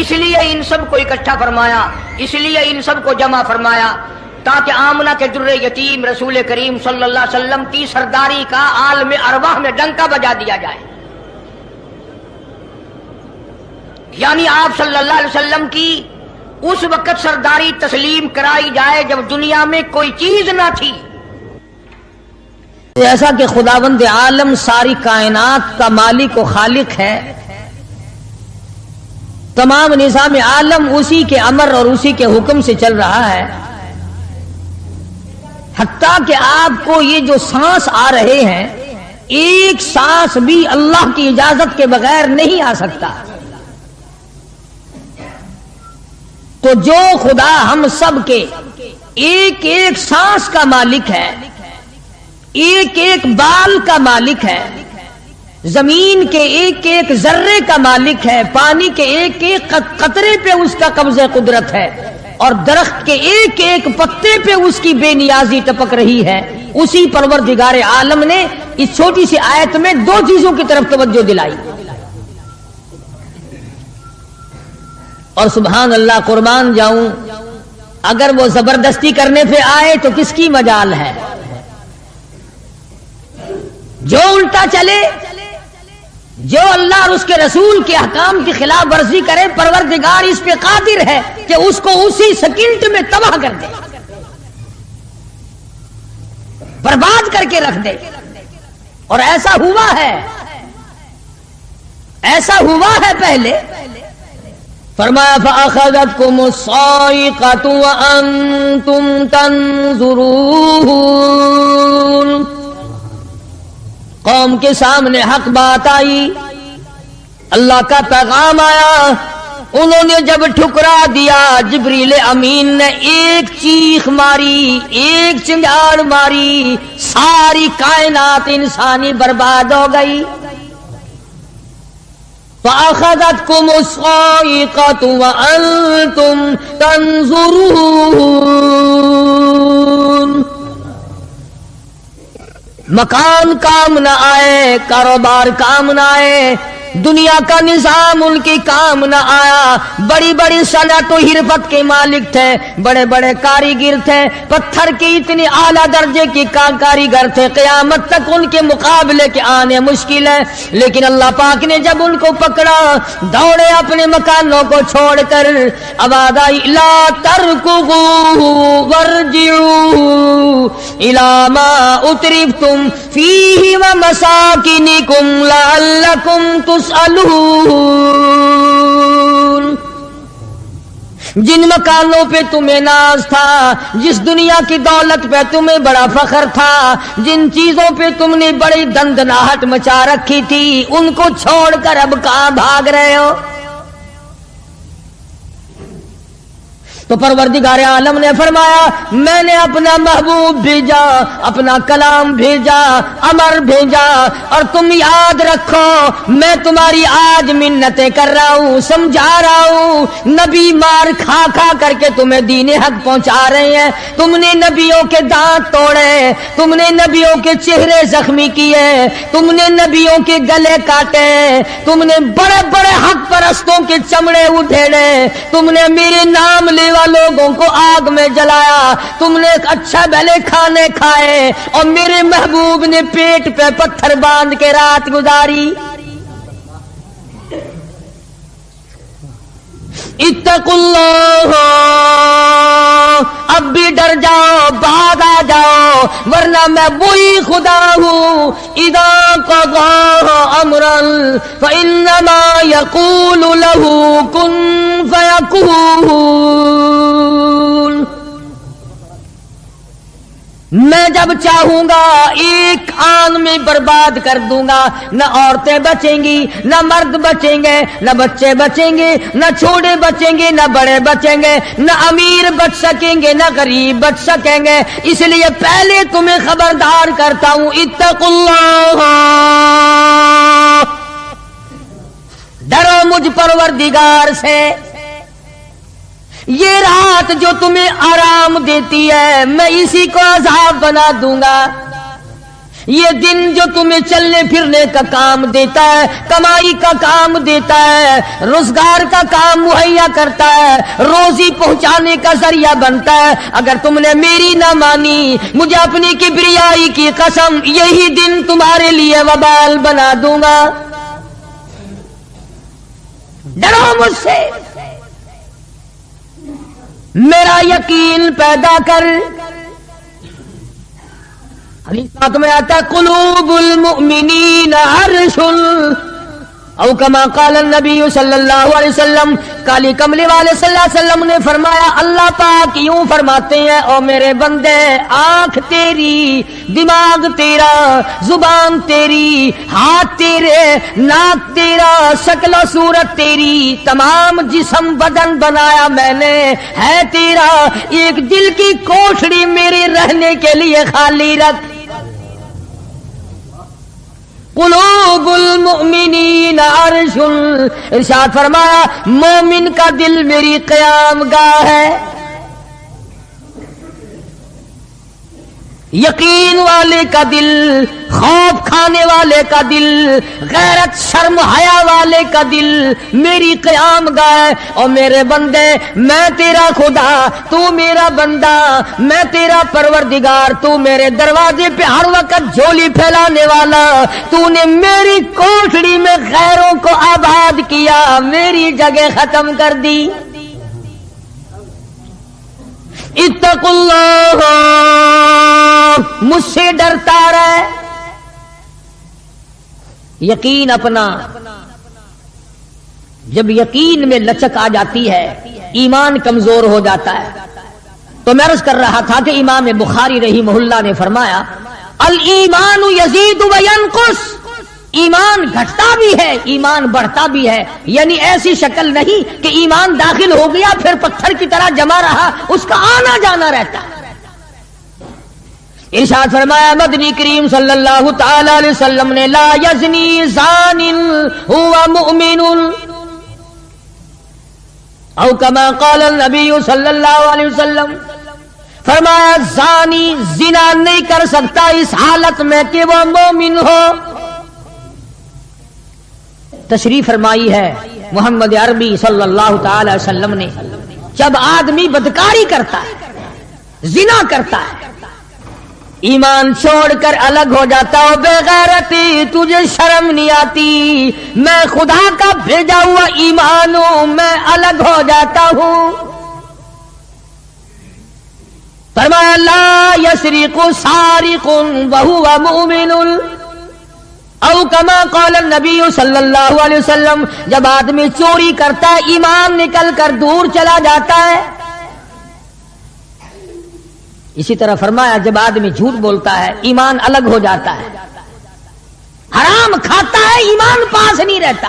اس لیے ان سب کو اکٹھا فرمایا، اس لیے ان سب کو جمع فرمایا تاکہ آمنہ کے در یتیم رسول کریم صلی اللہ علیہ وسلم کی سرداری کا عالم ارواح میں ڈنکا بجا دیا جائے، یعنی آپ صلی اللہ علیہ وسلم کی اس وقت سرداری تسلیم کرائی جائے جب دنیا میں کوئی چیز نہ تھی۔
جیسا کہ خداوند عالم ساری کائنات کا مالک و خالق ہے، تمام نظام عالم اسی کے امر اور اسی کے حکم سے چل رہا ہے، حتیٰ کہ آپ کو یہ جو سانس آ رہے ہیں ایک سانس بھی اللہ کی اجازت کے بغیر نہیں آ سکتا۔ تو جو خدا ہم سب کے ایک ایک سانس کا مالک ہے، ایک ایک بال کا مالک ہے، زمین کے ایک ایک ذرے کا مالک ہے، پانی کے ایک ایک قطرے پہ اس کا قبضہ قدرت ہے، اور درخت کے ایک ایک پتے پہ اس کی بے نیازی ٹپک رہی ہے، اسی پروردگار عالم نے اس چھوٹی سی آیت میں دو چیزوں کی طرف توجہ دلائی۔ اور سبحان اللہ، قربان جاؤں، اگر وہ زبردستی کرنے پہ آئے تو کس کی مجال ہے؟ جو الٹا چلے، جو اللہ اور اس کے رسول کے احکام کی خلاف ورزی کرے، پروردگار اس پہ قادر ہے کہ اس کو اسی سیکنڈ میں تباہ کر دے، برباد کر کے رکھ دے۔ اور ایسا ہوا ہے، ایسا ہوا ہے پہلے۔ فرمایا فَأَخَذَتْكُمُ الصَّاعِقَةُ وَأَنْتُمْ تَنْظُرُونَ، قوم کے سامنے حق بات آئی، اللہ کا پیغام آیا، انہوں نے جب ٹھکرا دیا، جبریل امین نے ایک چیخ ماری، ایک چنگاڑ ماری، ساری کائنات انسانی برباد ہو گئی۔ فَأَخَذَتْكُمُ الصَّاعِقَةُ وَأَنْتُمْ تَنْظُرُونَ، مکان کام نہ آئے، کاروبار کام نہ آئے، دنیا کا نظام ان کی کام نہ آیا۔ بڑی بڑی صنعت و حرفت کے مالک تھے، بڑے بڑے کاریگر تھے، پتھر کی اتنی اعلیٰ درجے کی کاریگر تھے، قیامت تک ان کے مقابلے کے آنے مشکل ہے۔ لیکن اللہ پاک نے جب ان کو پکڑا، دوڑے اپنے مکانوں کو چھوڑ کر، آواز آئی لا ترکضوا وارجعوا الی ما اترفتم فیہ ومساکنکم لعلکم تسألون۔ جن مکانوں پہ تمہیں ناز تھا، جس دنیا کی دولت پہ تمہیں بڑا فخر تھا، جن چیزوں پہ تم نے بڑی دندناہٹ مچا رکھی تھی، ان کو چھوڑ کر اب کہاں بھاگ رہے ہو؟ تو پروردگار عالم نے فرمایا میں نے اپنا محبوب بھیجا، اپنا کلام بھیجا، امر بھیجا، اور تم یاد رکھو میں تمہاری آج منتیں کر رہا ہوں، سمجھا رہا ہوں۔ نبی مار کھا کھا کر کے تمہیں دین حق پہنچا رہے ہیں، تم نے نبیوں کے دانت توڑے، تم نے نبیوں کے چہرے زخمی کیے، تم نے نبیوں کے گلے کاٹے، تم نے بڑے بڑے حق پرستوں کے چمڑے اٹھیڑے، تم نے میرے نام لے لوگوں کو آگ میں جلایا، تم نے اچھا بھلے کھانے کھائے، اور میرے محبوب نے پیٹ پہ پتھر باندھ کے رات گزاری۔ اتقوا اللہ، اب بھی ڈر جاؤ، بعد آ جاؤ، ورنہ میں وہی خدا ہوں اذا قضى امرا فانما يقول له كن فيكون۔ میں جب چاہوں گا ایک آن میں برباد کر دوں گا، نہ عورتیں بچیں گی، نہ مرد بچیں گے، نہ بچے بچیں گے، نہ چھوٹے بچیں گے، نہ بڑے بچیں گے، نہ امیر بچ سکیں گے، نہ غریب بچ سکیں گے۔ اس لیے پہلے تمہیں خبردار کرتا ہوں اتقوا اللہ، ڈرو مجھ پروردگار سے۔ یہ رات جو تمہیں آرام دیتی ہے میں اسی کو عذاب بنا دوں گا، یہ دن جو تمہیں چلنے پھرنے کا کام دیتا ہے، کمائی کا کام دیتا ہے، روزگار کا کام مہیا کرتا ہے، روزی پہنچانے کا ذریعہ بنتا ہے، اگر تم نے میری نہ مانی، مجھے اپنی کبریائی کی قسم، یہی دن تمہارے لیے وبال بنا دوں گا۔ ڈرو مجھ سے، میرا یقین پیدا کر۔ حدیث میں آتا ہے قلوب المؤمنین عرش، او کما قال النبی صلی اللہ علیہ وسلم، کالی کملی والے صلی اللہ علیہ وسلم نے فرمایا، اللہ پاک یوں فرماتے ہیں، او میرے بندے، آنکھ تیری، دماغ تیرا، زبان تیری، ہاتھ تیرے، ناک تیرا، شکل و صورت تیری، تمام جسم بدن بنایا میں نے، ہے تیرا، ایک دل کی کوٹھڑی میرے رہنے کے لیے خالی رکھ۔ قلوب المؤمنین عرش، ارشاد فرمایا مومن کا دل میری قیام گاہ ہے۔ یقین والے کا دل، خوف کھانے والے کا دل، غیرت شرم حیا والے کا دل میری قیام گاہ۔ اور میرے بندے، میں تیرا خدا، تو میرا بندہ، میں تیرا پروردگار، تو میرے دروازے پہ ہر وقت جھولی پھیلانے والا، تو نے میری کوٹھڑی میں غیروں کو آباد کیا، میری جگہ ختم کر دی۔ اتقوا اللہ، مجھ سے ڈرتا رہے۔ یقین اپنا، جب یقین میں لچک آ جاتی ہے، ایمان کمزور ہو جاتا ہے۔ تو میں عرض کر رہا تھا کہ امام بخاری رحمہ اللہ نے فرمایا الایمان یزید و ینقص، ایمان گھٹتا بھی ہے، ایمان بڑھتا بھی ہے، یعنی ایسی شکل نہیں کہ ایمان داخل ہو گیا پھر پتھر کی طرح جمع رہا، اس کا آنا جانا رہتا ہے۔ ارشاد فرمایا مدنی کریم صلی اللہ تعالی علیہ وسلم نے، لا یزنی زان هو مؤمن، او کما قال النبی صلی اللہ علیہ وسلم، فرمایا زانی زنا نہیں کر سکتا اس حالت میں کہ وہ مومن ہو۔ تشریف فرمائی ہے محمد عربی صلی اللہ تعالی وسلم نے، جب آدمی بدکاری کرتا ہے، زنا کرتا ہے، ایمان چھوڑ کر الگ ہو جاتا ہو، بے غیرتی تجھے شرم نہیں آتی، میں خدا کا بھیجا ہوا ایمان ہوں، میں الگ ہو جاتا ہوں۔ فرمایا لا یسرق سارق وهو مؤمن، او کما قال النبی صلی اللہ علیہ وسلم، جب آدمی چوری کرتا ہے ایمان نکل کر دور چلا جاتا ہے۔ اسی طرح فرمایا جب آدمی جھوٹ بولتا ہے ایمان الگ ہو جاتا ہے، حرام کھاتا ہے ایمان پاس نہیں رہتا۔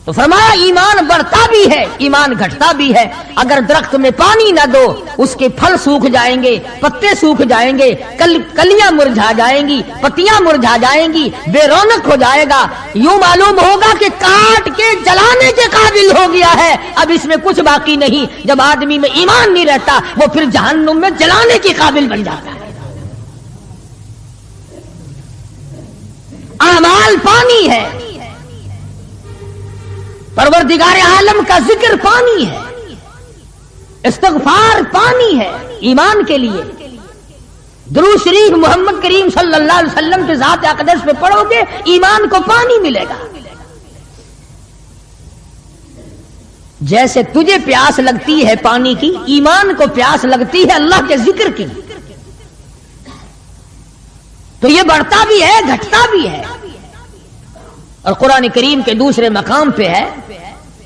تو فرمایا ایمان بڑھتا بھی ہے، ایمان گھٹتا بھی ہے۔ اگر درخت میں پانی نہ دو، اس کے پھل سوکھ جائیں گے، پتے سوکھ جائیں گے، کلیاں مرجھا جائیں گی، پتیاں مرجھا جائیں گی، بے رونق ہو جائے گا، یوں معلوم ہوگا کہ کاٹ کے جلانے کے قابل ہو گیا ہے، اب اس میں کچھ باقی نہیں۔ جب آدمی میں ایمان نہیں رہتا، وہ پھر جہنم میں جلانے کے قابل بن جاتا ہے۔ اعمال پانی ہے، پروردگار عالم کا ذکر پانی ہے، استغفار پانی ہے ایمان کے لیے۔ درود شریف محمد کریم صلی اللہ علیہ وسلم کے ذات اقدس پہ پڑھو گے، ایمان کو پانی ملے گا۔ جیسے تجھے پیاس لگتی ہے پانی کی، ایمان کو پیاس لگتی ہے اللہ کے ذکر کی۔ تو یہ بڑھتا بھی ہے، گھٹتا بھی ہے۔ اور قرآن کریم کے دوسرے مقام پہ ہے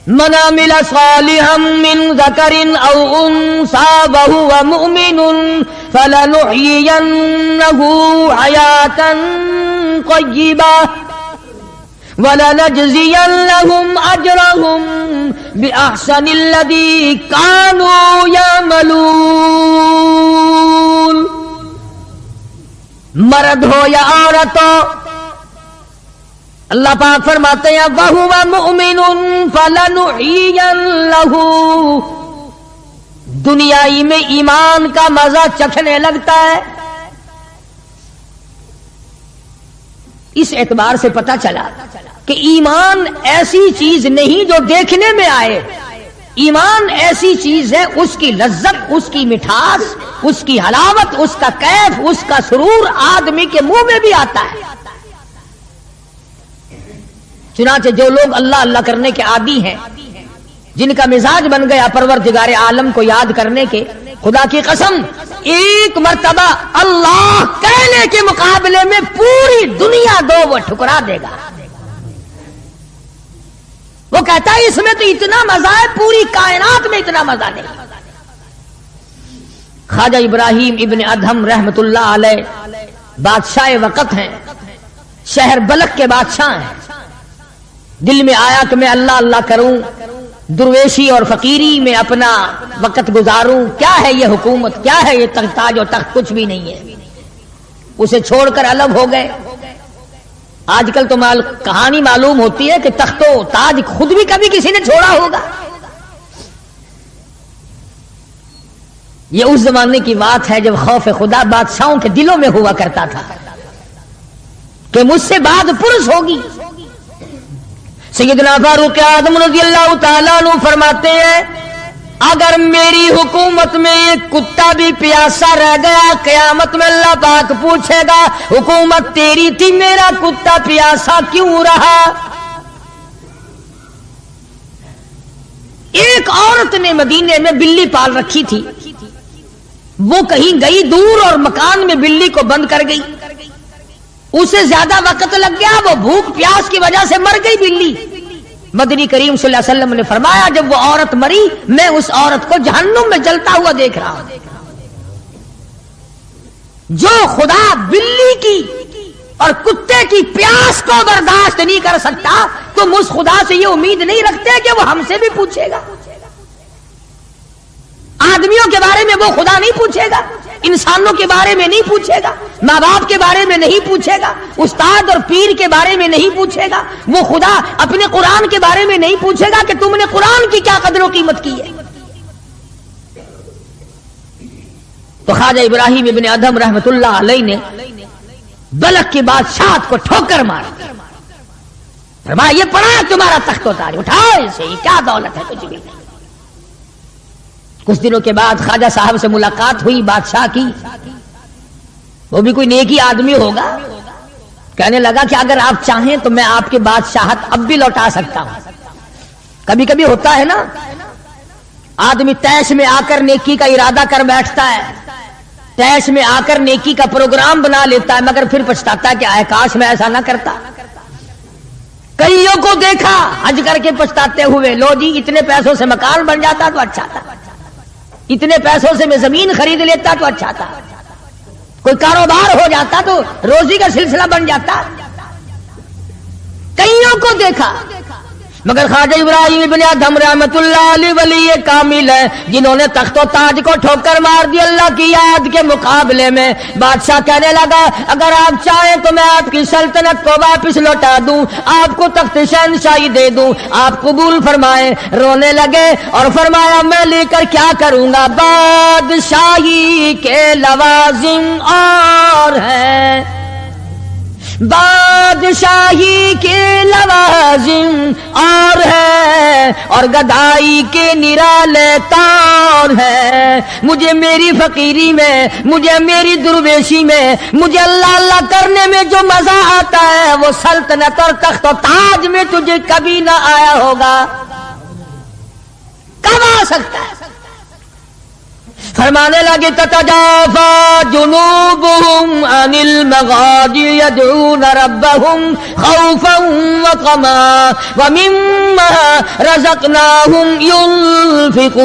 من عمل صالحا من ذکر او انثى وهو مؤمن فلنحيينه حياة طيبة ولنجزينهم اجرهم باحسن الذي كانوا يعملون۔ مرد ہو یا عورت ہو، اللہ پاک فرماتے ہیں وَهُوَ مُؤْمِنٌ فَلَنُحْيِيَنَّهُ، دنیا، دنیائی میں ایمان کا مزہ چکھنے لگتا ہے، دنیائی میں ایمان کا مزہ چکھنے لگتا ہے، پھر ہم اسے زندگی عطا کریں گے۔ اس اعتبار سے پتہ چلا کہ ایمان ایسی چیز نہیں جو دیکھنے میں آئے، ایمان ایسی چیز ہے اس کی لذت، اس کی مٹھاس، اس کی حلاوت، اس کا کیف، اس کا سرور آدمی کے منہ میں بھی آتا ہے۔ چنانچہ جو لوگ اللہ اللہ کرنے کے عادی ہیں، جن کا مزاج بن گیا پروردگار عالم کو یاد کرنے کے، خدا کی قسم ایک مرتبہ اللہ کہنے کے مقابلے میں پوری دنیا دو وہ ٹھکرا دے گا۔ وہ کہتا ہے اس میں تو اتنا مزہ ہے، پوری کائنات میں اتنا مزہ نہیں۔ خواجہ ابراہیم ابن ادہم رحمت اللہ علیہ بادشاہ وقت ہیں، شہر بلخ کے بادشاہ ہیں۔ دل میں آیا کہ میں اللہ اللہ کروں، درویشی اور فقیری میں اپنا وقت گزاروں، کیا ہے یہ حکومت، کیا ہے یہ تاج و تخت، کچھ بھی نہیں ہے۔ اسے چھوڑ کر الگ ہو گئے۔ آج کل تو کہانی معلوم ہوتی ہے کہ تخت و تاج خود بھی کبھی کسی نے چھوڑا ہوگا۔ یہ اس زمانے کی بات ہے جب خوف خدا بادشاہوں کے دلوں میں ہوا کرتا تھا کہ مجھ سے بعد پرس ہوگی۔ سیدنا فاروق اعظم رضی اللہ تعالیٰ عنہ فرماتے ہیں اگر میری حکومت میں ایک کتا بھی پیاسا رہ گیا، قیامت میں اللہ پاک پوچھے گا حکومت تیری تھی، میرا کتا پیاسا کیوں رہا؟ ایک عورت نے مدینے میں بلی پال رکھی تھی، وہ کہیں گئی دور اور مکان میں بلی کو بند کر گئی، اسے زیادہ وقت لگ گیا، وہ بھوک پیاس کی وجہ سے مر گئی بلی۔ مدنی کریم صلی اللہ علیہ وسلم نے فرمایا جب وہ عورت مری میں اس عورت کو جہنم میں جلتا ہوا دیکھ رہا ہوں۔ جو خدا بلی کی اور کتے کی پیاس کو برداشت نہیں کر سکتا، تم اس خدا سے یہ امید نہیں رکھتے کہ وہ ہم سے بھی پوچھے گا؟ آدمیوں کے بارے میں وہ خدا نہیں پوچھے گا، انسانوں کے بارے میں نہیں پوچھے گا، ماں باپ کے بارے میں نہیں پوچھے گا، استاد اور پیر کے بارے میں نہیں پوچھے گا، وہ خدا اپنے قرآن کے بارے میں نہیں پوچھے گا کہ تم نے قرآن کی کیا قدر و قیمت کی ہے۔ تو خواجہ ابراہیم ابن ادہم رحمت اللہ علیہ نے بلخ کی بادشاہت کو ٹھوکر ماری، فرمایا یہ پڑا تمہارا تخت و تاج، اٹھاؤ اسے، یہ کیا دولت ہے کچھ بھی نہیں۔ کچھ دنوں کے بعد خواجہ صاحب سے ملاقات ہوئی بادشاہ کی، وہ بھی کوئی نیکی آدمی ہوگا، کہنے لگا کہ اگر آپ چاہیں تو میں آپ کی بادشاہت اب بھی لوٹا سکتا ہوں۔ کبھی کبھی ہوتا ہے نا آدمی تیش میں آ کر نیکی کا ارادہ کر بیٹھتا ہے، تیش میں آ کر نیکی کا پروگرام بنا لیتا ہے، مگر پھر پچھتاتا ہے کہ آئے کاش میں ایسا نہ کرتا۔ کئیوں کو دیکھا حج کر کے پچھتاتے ہوئے، لو جی اتنے پیسوں سے مکان بن جاتا تو اچھا تھا، اتنے پیسوں سے میں زمین خرید لیتا تو اچھا تھا، کوئی کاروبار ہو جاتا تو روزی کا سلسلہ بن جاتا۔ کئیوں کو دیکھا مگر خواجہ ابراہیم ابن ادہم رحمت اللہ علیہ ولی کامل ہے جنہوں نے تخت و تاج کو ٹھوکر مار دی اللہ کی یاد کے مقابلے میں۔ بادشاہ کہنے لگا اگر آپ چاہیں تو میں آپ کی سلطنت کو واپس لوٹا دوں، آپ کو تخت شہنشاہی دے دوں، آپ قبول فرمائیں۔ رونے لگے اور فرمایا میں لے کر کیا کروں گا، بادشاہی کے لوازم اور ہیں، بادشاہی کے لوازم اور ہے اور گدائی کے نرالے تار ہے۔ مجھے میری فقیری میں، مجھے میری درویشی میں، مجھے اللہ اللہ کرنے میں جو مزہ آتا ہے وہ سلطنت اور تخت و تاج میں تجھے کبھی نہ آیا ہوگا، کب آ سکتا ہے؟ فرمانے لگے تتجافا جنوبهم عن المضاجع يدعون ربهم خوفا وطمعا ومما رزقناهم ينفقون۔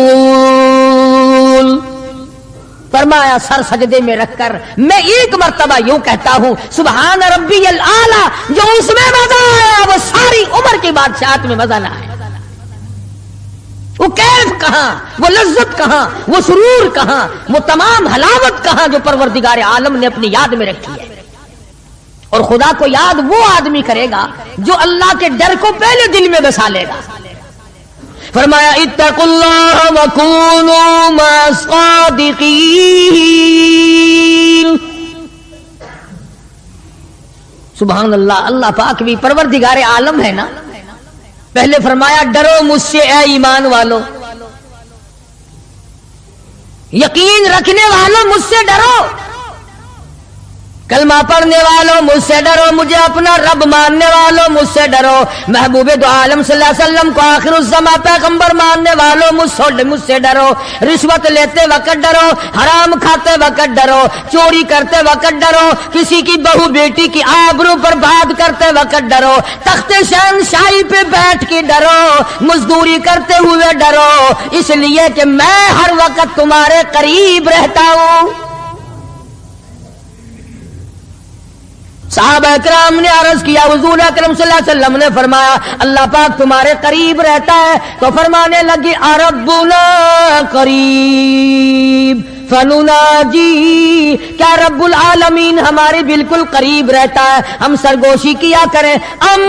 فرمایا سر سجدے میں رکھ کر میں ایک مرتبہ یوں کہتا ہوں سبحان ربی الاعلی، جو اس میں مزہ آیا وہ ساری عمر کی بادشاہت میں مزہ نہ آیا۔ وہ کیف کہاں، وہ لذت کہاں، وہ سرور کہاں، وہ تمام حلاوت کہاں جو پروردگار عالم نے اپنی یاد میں رکھی ہے۔ اور خدا کو یاد وہ آدمی کرے گا جو اللہ کے ڈر کو پہلے دل میں بسا لے گا۔ فرمایا اتقوا اللہ وکونوا مع الصادقین۔ سبحان اللہ. اللہ پاک بھی پروردگار عالم ہے نا. پہلے فرمایا ڈرو مجھ سے اے ایمان والو, یقین رکھنے والوں مجھ سے ڈرو, کلمہ پڑھنے والوں مجھ سے ڈرو, مجھے اپنا رب ماننے والوں مجھ سے ڈرو, محبوب دو عالم صلی اللہ علیہ وسلم کو آخر الزمان پیغمبر ماننے والوں مجھ سے ڈرو, رشوت لیتے وقت ڈرو, حرام کھاتے وقت ڈرو, چوری کرتے وقت ڈرو, کسی کی بہو بیٹی کی آبرو پر بات کرتے وقت ڈرو, تخت شہنشاہی پہ بیٹھ کے ڈرو, مزدوری کرتے ہوئے ڈرو, اس لیے کہ میں ہر وقت تمہارے قریب رہتا ہوں. صحابہ اکرام نے عرض کیا حضور اکرم صلی اللہ علیہ وسلم نے فرمایا اللہ پاک تمہارے قریب رہتا ہے, تو فرمانے لگی ربنا قریب فنناجی, کیا رب العالمین ہمارے بالکل قریب رہتا ہے, ہم سرگوشی کیا کریں, ام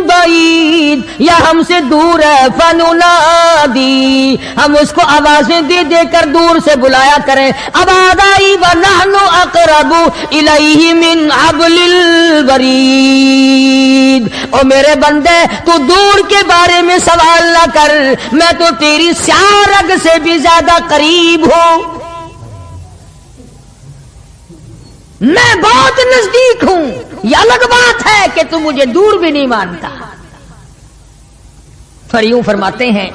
بعید یا ہم سے دور ہے, فننادی ہم اس کو آوازیں دے دے کر دور سے بلایا کریں, ابادائی ونحن اقرب الیہ من حبل الورید. او میرے بندے تو دور کے بارے میں سوال نہ کر, میں تو تیری سیاہ رگ سے بھی زیادہ قریب ہوں, میں بہت نزدیک ہوں. یہ الگ بات ہے کہ تم مجھے دور بھی نہیں مانتا. پھر یوں فرماتے ہیں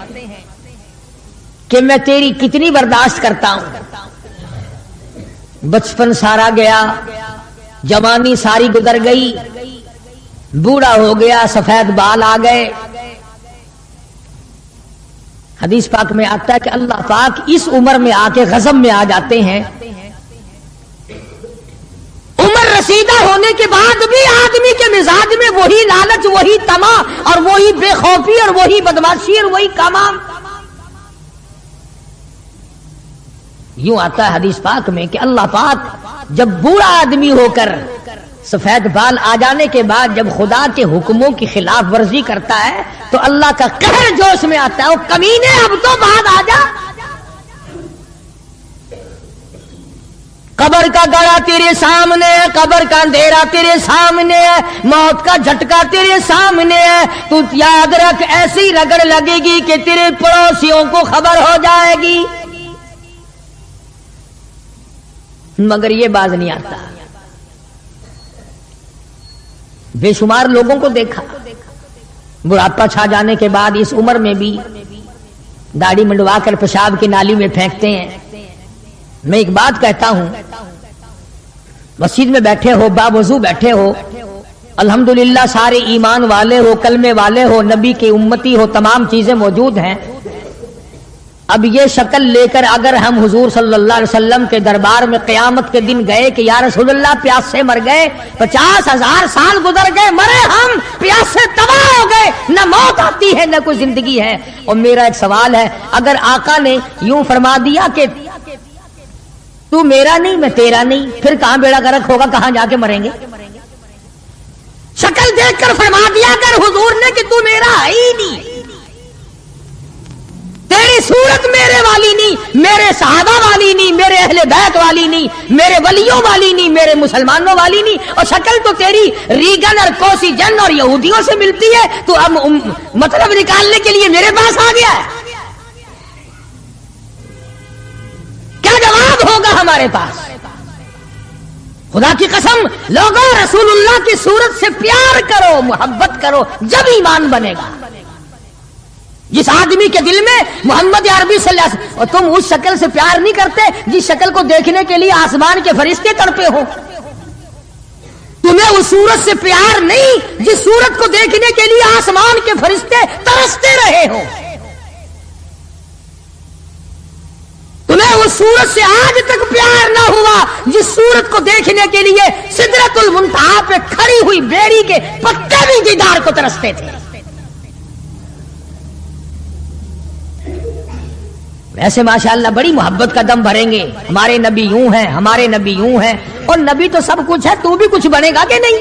کہ میں تیری کتنی برداشت کرتا ہوں, بچپن سارا گیا, جوانی ساری گزر گئی, بوڑھا ہو گیا, سفید بال آ گئے. حدیث پاک میں آتا ہے کہ اللہ پاک اس عمر میں آ کے غضب میں آ جاتے ہیں. عمر رسیدہ ہونے کے بعد بھی آدمی کے مزاج میں وہی لالچ, وہی طمع اور وہی بے خوفی اور وہی بدماشی اور وہی کمام. یوں آتا ہے حدیث پاک میں کہ اللہ پاک جب بوڑھا آدمی ہو کر سفید بال آ جانے کے بعد جب خدا کے حکموں کی خلاف ورزی کرتا ہے تو اللہ کا قہر جوش میں آتا ہے, وہ کمینے اب تو بعد آ جا. قبر کا گڑا تیرے سامنے ہے, قبر کا اندھیرا تیرے سامنے ہے, موت کا جھٹکا تیرے سامنے ہے, تو یاد رکھ ایسی رگڑ لگے گی کہ تیرے پڑوسیوں کو خبر ہو جائے گی. مگر یہ باز نہیں آتا. بے شمار لوگوں کو دیکھا بڑھاپا چھا جانے کے بعد اس عمر میں بھی داڑھی منڈوا کر پیشاب کی نالی میں پھینکتے ہیں. میں ایک بات کہتا ہوں, مسجد میں بیٹھے ہو, باوضو بیٹھے ہو, الحمدللہ سارے ایمان والے ہو, کلمے والے ہو, نبی کی امتی ہو, تمام چیزیں موجود ہیں. اب یہ شکل لے کر اگر ہم حضور صلی اللہ علیہ وسلم کے دربار میں قیامت کے دن گئے کہ یا رسول اللہ پیاس سے مر گئے, 50,000 سال گزر گئے, مرے ہم, پیاس سے تباہ ہو گئے, نہ موت آتی ہے نہ کوئی زندگی ہے. اور میرا ایک سوال ہے, اگر آقا نے یوں فرما دیا کہ تو میرا نہیں میں تیرا نہیں, پھر کہاں بیڑا غرق ہوگا, کہاں جا کے مریں گے؟ شکل دیکھ کر فرما دیا کر حضور نے کہ تو میرا ہے ہی نہیں, تیری صورت میرے والی نہیں, میرے صحابہ والی نہیں, میرے اہل بیت والی نہیں, میرے ولیوں والی نہیں, میرے مسلمانوں والی نہیں, اور شکل تو تیری ریگن اور کوسی جن اور یہودیوں سے ملتی ہے, تو اب مطلب نکالنے کے لیے میرے پاس آ گیا ہے. کیا جواب ہوگا ہمارے پاس؟ خدا کی قسم لوگوں, رسول اللہ کی صورت سے پیار کرو, محبت کرو, جب ایمان بنے گا. جس آدمی کے دل میں محمد عربی صلی اللہ علیہ وسلم, اور تم اس شکل سے پیار نہیں کرتے جس شکل کو دیکھنے کے لیے آسمان کے فرشتے تڑپے ہو. تمہیں اس صورت سے پیار نہیں جس صورت کو دیکھنے کے لیے آسمان کے فرشتے ترستے رہے ہو. تمہیں اس صورت سے آج تک پیار نہ ہوا جس صورت کو دیکھنے کے لیے سدرۃ المنتہا پہ کھڑی ہوئی بیری کے پتے بھی دیدار کو ترستے تھے. ویسے ماشاءاللہ بڑی محبت کا دم بھریں گے, ہمارے نبی یوں ہیں, ہمارے نبی یوں ہیں, اور نبی تو سب کچھ ہے, تو بھی کچھ بنے گا کہ نہیں؟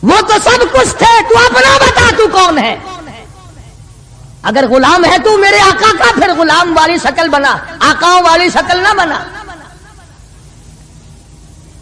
وہ تو سب کچھ تھے, تو اپنا بتا تو کون ہے. اگر غلام ہے تو میرے آقا کا, پھر غلام والی شکل بنا, آقاؤں والی شکل نہ بنا.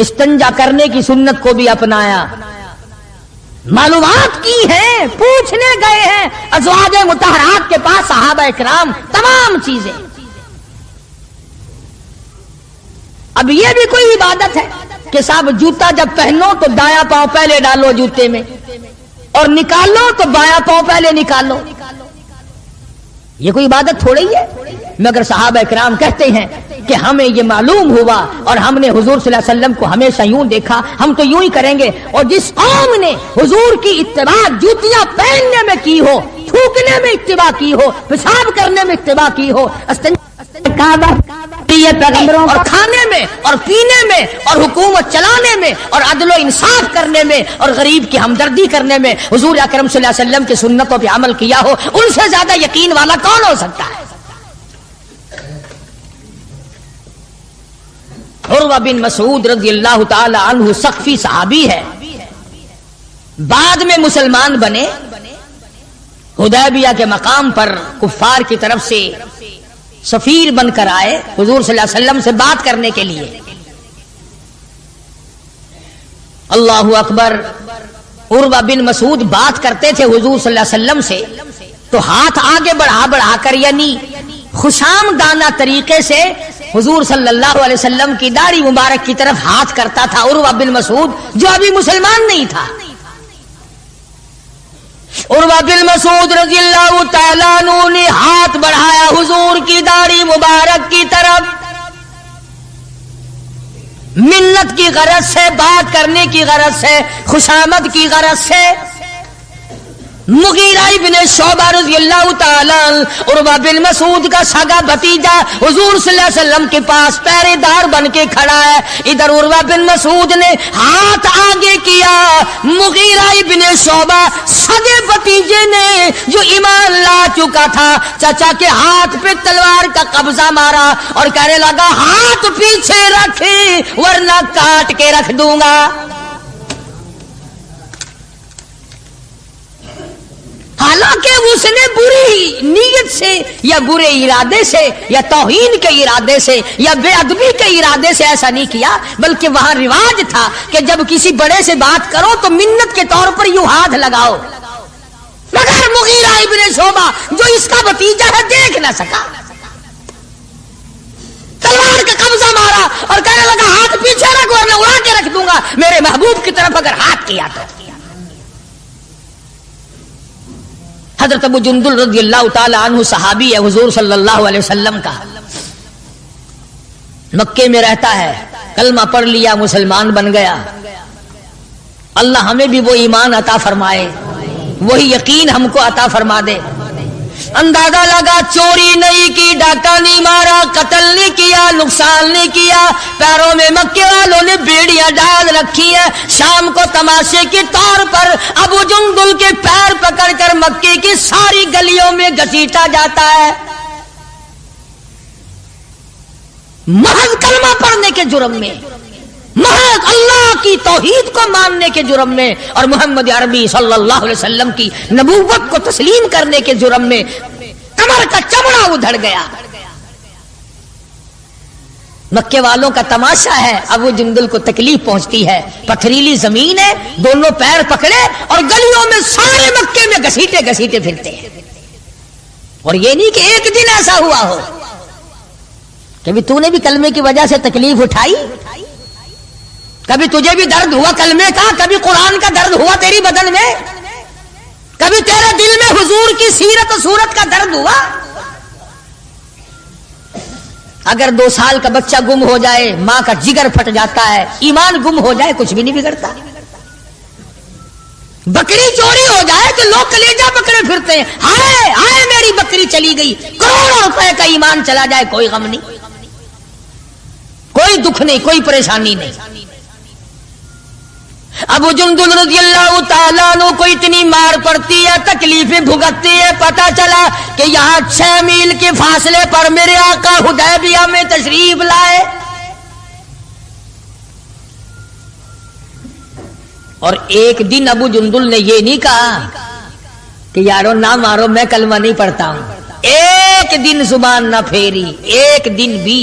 استنجا کرنے کی سنت کو بھی اپنایا، معلومات کی ہیں، پوچھنے گئے ہیں ازواج مطہرات کے پاس صحابہ اکرام، تمام چیزیں۔ اب یہ بھی کوئی عبادت ہے کہ صاحب جوتا جب پہنو تو دایاں پاؤں پہلے ڈالو جوتے میں اور نکالو تو بایاں پاؤں پہلے نکالو؟ یہ کوئی عبادت تھوڑی ہے؟ مگر صحابہ اکرام کہتے ہیں کہ ہمیں یہ معلوم ہوا اور ہم نے حضور صلی اللہ علیہ وسلم کو ہمیشہ یوں دیکھا، ہم تو یوں ہی کریں گے۔ اور جس قوم نے حضور کی اتباع جوتیاں پہننے میں کی ہو، تھوکنے میں اتباع کی ہو، پیشاب کرنے میں اتباع کی ہو، پیغمبروں اور کھانے میں اور پینے میں اور حکومت چلانے میں اور عدل و انصاف کرنے میں اور غریب کی ہمدردی کرنے میں حضور اکرم صلی اللہ علیہ وسلم کی سنتوں پہ عمل کیا ہو، ان سے زیادہ یقین والا کون ہو سکتا ہے؟ عروہ بن مسعود رضی اللہ تعالی عنہ سقفی صحابی ہے، بعد میں مسلمان بنے، حدیبیہ کے مقام پر کفار کی طرف سے سفیر بن کر آئے حضور صلی اللہ علیہ وسلم سے بات کرنے کے لیے۔ اللہ اکبر، عروہ بن مسعود بات کرتے تھے حضور صلی اللہ علیہ وسلم سے تو ہاتھ آگے بڑھا بڑھا کر، یعنی خوشامدانہ طریقے سے حضور صلی اللہ علیہ وسلم کی داڑھی مبارک کی طرف ہاتھ کرتا تھا عروہ بن مسعود، جو ابھی مسلمان نہیں تھا۔ عروہ بن مسعود رضی اللہ تعالیٰ عنہ نے ہاتھ بڑھایا حضور کی داڑھی مبارک کی طرف، منت کی غرض سے، بات کرنے کی غرض سے، خوشامد کی غرض سے۔ مغیرہ ابن شعبہ رضی اللہ تعالیٰ عروہ بن مسعود کا سگا بھتیجا حضور صلی اللہ علیہ وسلم کے پاس پہرے دار بن کے کھڑا ہے۔ ادھر عروہ بن مسعود نے ہاتھ آگے کیا، مغیرہ ابن شعبہ سگے بھتیجے نے جو ایمان لا چکا تھا چچا کے ہاتھ پہ تلوار کا قبضہ مارا اور کہنے لگا ہاتھ پیچھے رکھ ورنہ کاٹ کے رکھ دوں گا۔ حالانکہ اس نے بری نیت سے یا برے ارادے سے یا توہین کے ارادے سے یا بے ادبی کے ارادے سے ایسا نہیں کیا، بلکہ وہاں رواج تھا کہ جب کسی بڑے سے بات کرو تو منت کے طور پر یوں ہاتھ لگاؤ۔ مگر مغیرہ ابن شعبہ جو اس کا بھتیجا ہے دیکھ نہ سکا، تلوار کا قبضہ مارا اور کہنے لگا ہاتھ پیچھے رکھ ورنہ اڑا کے رکھ دوں گا میرے محبوب کی طرف اگر ہاتھ کیا تو۔ حضرت ابو جندل رضی اللہ تعالی عنہ صحابی ہے حضور صلی اللہ علیہ وسلم کا، مکے میں رہتا ہے، کلمہ پڑھ لیا، مسلمان بن گیا۔ اللہ ہمیں بھی وہ ایمان عطا فرمائے، وہی یقین ہم کو عطا فرما دے۔ اندازہ لگا چوری نہیں کی، ڈاکہ نہیں مارا، قتل نہیں کیا، نقصان نہیں کیا، پیروں میں مکے والوں نے بیڑیاں ڈال رکھی ہیں۔ شام کو تماشے کے طور پر ابو جندل کے پیر پکڑ کر مکے کی ساری گلیوں میں گھسیٹا جاتا ہے، محض کلمہ پڑھنے کے جرم میں، محض اللہ کی توحید کو ماننے کے جرم میں اور محمد عربی صلی اللہ علیہ وسلم کی نبوت کو تسلیم کرنے کے جرم میں کمر کا چمڑا ادھڑ گیا۔ مکے والوں کا تماشا ہے، ابو جندل کو تکلیف پہنچتی ہے، پتھریلی زمین ہے، دونوں پیر پکڑے اور گلیوں میں سارے مکے میں گھسیٹے گھسیٹے پھرتے ہیں۔ اور یہ نہیں کہ ایک دن ایسا ہوا ہو کبھی تو نے بھی کلمے کی وجہ سے تکلیف اٹھائی، کبھی تجھے بھی درد ہوا کلمے کا، کبھی قرآن کا درد ہوا تیری بدن میں، کبھی تیرے دل میں حضور کی سیرت و صورت کا درد ہوا۔ اگر 2 سال کا بچہ گم ہو جائے ماں کا جگر پھٹ جاتا ہے، ایمان گم ہو جائے کچھ بھی نہیں بگڑتا۔ بکری چوری ہو جائے تو لوگ کلیجہ پکڑے پھرتے ہیں، ہائے ہائے میری بکری چلی گئی، کروڑوں روپے کا ایمان چلا جائے کوئی غم نہیں، کوئی دکھ نہیں، کوئی پریشانی نہیں۔ ابو جندل رضی اللہ تعالیٰ عنہ کو اتنی مار پڑتی ہے، تکلیفیں بھگتتی ہے، پتہ چلا کہ یہاں 6 میل کے فاصلے پر میرے آقا حدیبیہ میں تشریف لائے، اور ایک دن ابو جندل نے یہ نہیں کہا کہ یارو نہ مارو میں کلمہ نہیں پڑھتا ہوں، ایک دن زبان نہ پھیری، ایک دن بھی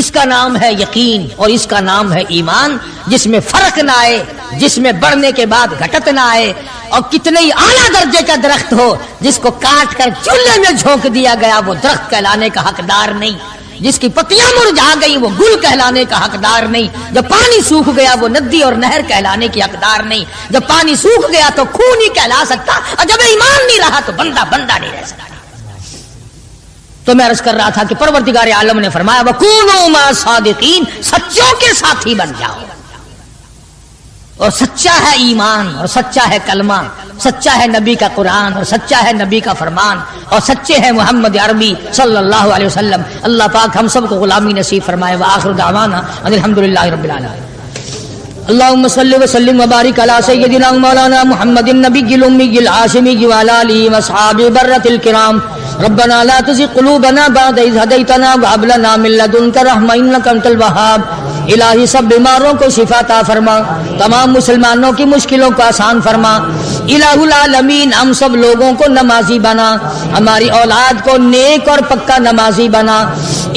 اس کا نام ہے یقین اور اس کا نام ہے ایمان، جس میں فرق نہ آئے، جس میں بڑھنے کے بعد گھٹت نہ آئے، اور کتنے ہی اعلیٰ درجے کا درخت ہو جس کو کاٹ کر چولہے میں جھونک دیا گیا وہ درخت کہلانے کا حقدار نہیں، جس کی پتیاں مرجھا گئی وہ گل کہلانے کا حقدار نہیں، جب پانی سوکھ گیا وہ ندی اور نہر کہلانے کی حقدار نہیں، جب پانی سوکھ گیا تو خون ہی کہلا سکتا، اور جب ایمان نہیں رہا تو بندہ نہیں رہ سکتا۔ تو میں عرض کر رہا تھا کہ پروردگار عالم نے فرمایا وَكُونُوا مَعَ الصَّادِقِينَ، سچوں کے ساتھی بن جاؤ، اور سچا ہے ایمان، اور سچا ہے کلمہ، سچا ہے نبی کا قرآن، اور سچا ہے نبی کا فرمان، اور سچے ہیں محمد عربی صلی اللہ علیہ وسلم۔ اللہ پاک ہم سب کو غلامی نصیب فرمائے۔ وآخر دعوانا ان الحمدللہ رب العالمین۔ اللهم صل وسلم وبارك على سيدنا مولانا محمد النبي الأمي الهاشمي وعلى آله وأصحابه برة الكرام۔ ربنا لا تزغ قلوبنا بعد إذ هديتنا وهب لنا من لدنك رحمة إنك أنت الوهاب۔ الہی سب بیماروں کو شفا عطا فرما، تمام مسلمانوں کی مشکلوں کو آسان فرما۔ الہ العالمین ہم سب لوگوں کو نمازی بنا، ہماری اولاد کو نیک اور پکا نمازی بنا۔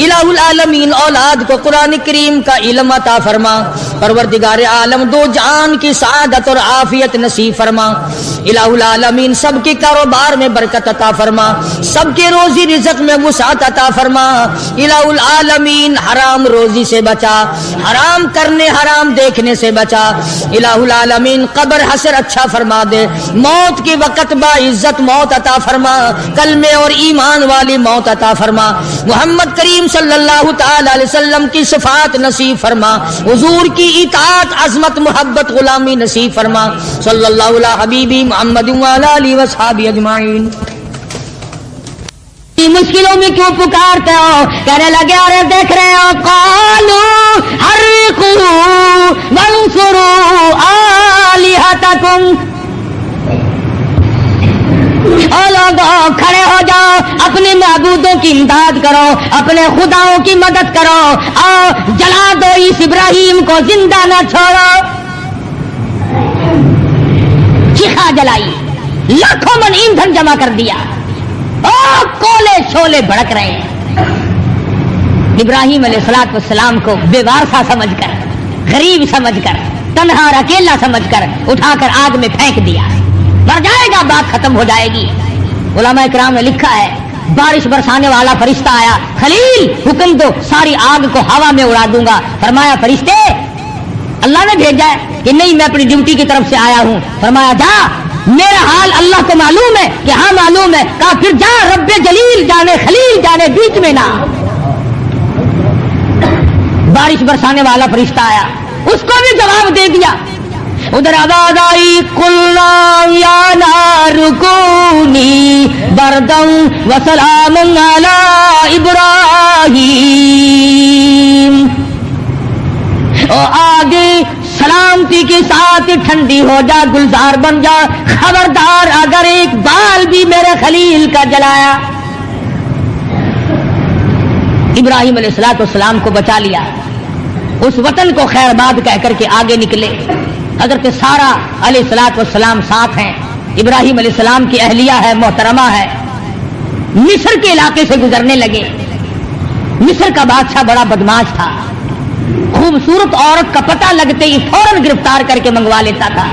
الہ العالمین اولاد کو قرآن کریم کا علم عطا فرما۔ پروردگار عالم دو جہان کی سعادت اور عافیت نصیب فرما۔ الہ العالمین سب کے کاروبار میں برکت عطا فرما، سب کے روزی رزق میں وسعت عطا فرما۔ الہ العالمین حرام روزی سے بچا، حرام کرنے حرام دیکھنے سے بچا۔ الہ العالمین قبر حشر اچھا فرما دے، موت کے وقت باعزت موت عطا فرما، کلمے اور ایمان والی موت عطا فرما۔ محمد کریم صلی اللہ تعالی علیہ وسلم کی صفات نصیب فرما، حضور کی اطاعت عظمت محبت غلامی نصیب فرما۔ صلی اللہ علیہ حبیبی محمد وعلی آلہ وصحبہ اجمعین۔ مشکلوں میں کیوں پکارتے ہو؟ کہنے لگے ارے دیکھ رہے ہو قالوا حرقوا وانصروا آلہتکم، او لوگوں کھڑے ہو جاؤ، اپنے معبودوں کی امداد کرو، اپنے خداؤں کی مدد کرو، آؤ جلا دو اس ابراہیم کو، زندہ نہ چھوڑو۔ چیخا جلائی، لاکھوں من ایندھن جمع کر دیا، کولے شولے بھڑک رہے ہیں۔ ابراہیم علیہ السلام کو بے وارثہ سمجھ کر، غریب سمجھ کر، تنہا اور اکیلا سمجھ کر اٹھا کر آگ میں پھینک دیا۔ مر جائے گا، بات ختم ہو جائے گی۔ علماء کرام نے لکھا ہے بارش برسانے والا فرشتہ آیا، خلیل حکم دو ساری آگ کو ہوا میں اڑا دوں گا۔ فرمایا فرشتے اللہ نے بھیجا ہے کہ نہیں، میں اپنی ڈیوٹی کی طرف سے آیا ہوں۔ فرمایا جا، میرا حال اللہ کو معلوم ہے کہ ہاں معلوم ہے۔ کہا پھر جا، رب جلیل جانے خلیل جانے، بیچ میں نہ۔ بارش برسانے والا فرشتہ آیا، اس کو بھی جواب دے دیا۔ ادھر آواز آئی قلنا یا نار کونی بردم وسلام علی ابراہیم، آگے سلامتی کے ساتھ ٹھنڈی ہو جا، گلزار بن جا، خبردار اگر ایک بال بھی میرے خلیل کا جلایا۔ ابراہیم علیہ السلام کو بچا لیا، اس وطن کو خیر باد کہہ کر کے آگے نکلے۔ حضرت سارہ علیہ السلام ساتھ ہیں، ابراہیم علیہ السلام کی اہلیہ ہے، محترمہ ہے۔ مصر کے علاقے سے گزرنے لگے۔ مصر کا بادشاہ بڑا بدماش تھا، خوبصورت عورت کا پتہ لگتے ہی فوراً گرفتار کر کے منگوا لیتا تھا۔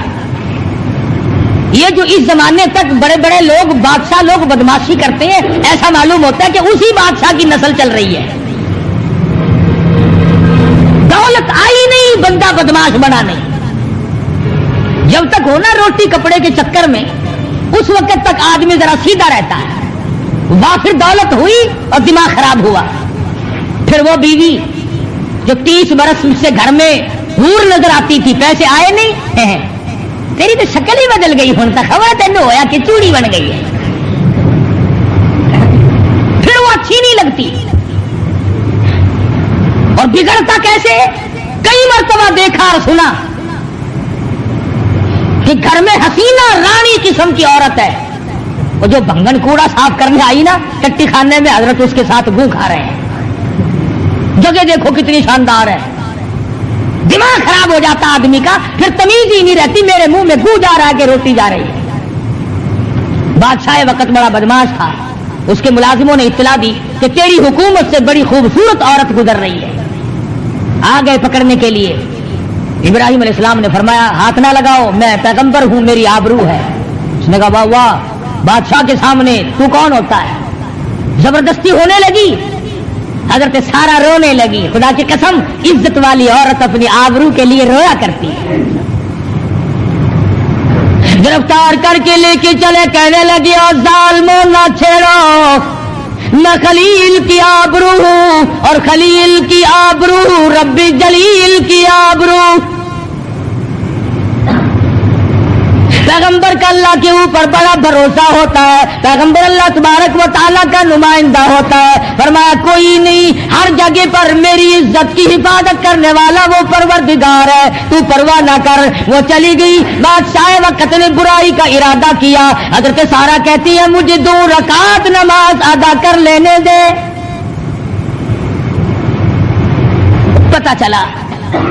یہ جو اس زمانے تک بڑے بڑے لوگ بادشاہ لوگ بدماشی کرتے ہیں، ایسا معلوم ہوتا ہے کہ اسی بادشاہ کی نسل چل رہی ہے۔ دولت آئی نہیں، بندہ بدماش بنا نہیں۔ جب تک ہونا روٹی کپڑے کے چکر میں، اس وقت تک آدمی ذرا سیدھا رہتا ہے۔ پھر دولت ہوئی اور دماغ خراب ہوا، پھر وہ بیوی جو 30 برس سے گھر میں حور نظر آتی تھی، پیسے آئے نہیں، تیری تو شکل ہی بدل گئی، ہوں تک خبر تینوں ہوا کہ چوڑی بن گئی ہے، پھر وہ اچھی نہیں لگتی۔ اور بگڑتا کیسے؟ کئی مرتبہ دیکھا اور سنا کہ گھر میں حسینہ رانی قسم کی عورت ہے، وہ جو بھنگن کوڑا صاف کرنے آئی نا کٹی خانے میں، حضرت اس کے ساتھ گو کھا رہے ہیں۔ جگہ دیکھو کتنی شاندار ہے، دماغ خراب ہو جاتا آدمی کا، پھر تمیز ہی نہیں رہتی، میرے منہ میں گو جا رہا ہے کہ روٹی جا رہی ہے۔ بادشاہ وقت بڑا بدماش تھا، اس کے ملازموں نے اطلاع دی کہ تیری حکومت سے بڑی خوبصورت عورت گزر رہی ہے، آ گئے پکڑنے کے لیے. ابراہیم علیہ السلام نے فرمایا ہاتھ نہ لگاؤ، میں پیغمبر ہوں، میری آبرو ہے. اس نے کہا واہ واہ، بادشاہ کے سامنے تو کون ہوتا ہے؟ زبردستی ہونے لگی. حضرت سارا رونے لگی. خدا کی قسم عزت والی عورت اپنی آبرو کے لیے رویا کرتی ہے. گرفتار کر کے لے کے چلے، کہنے لگی اور ظالموں نہ چھیڑو، میں خلیل کی آبرو ہوں اور خلیل کی آبرو رب جلیل کی آبرو. پیغمبر کا اللہ کے اوپر بڑا بھروسہ ہوتا ہے، پیغمبر اللہ تبارک و تعالیٰ کا نمائندہ ہوتا ہے. فرمایا کوئی نہیں، ہر جگہ پر میری عزت کی حفاظت کرنے والا وہ پروردگار ہے، تو پرواہ نہ کر. وہ چلی گئی. بادشاہ وقت نے برائی کا ارادہ کیا. حضرت سارا کہتی ہے مجھے 2 رکعت نماز ادا کر لینے دے. پتہ چلا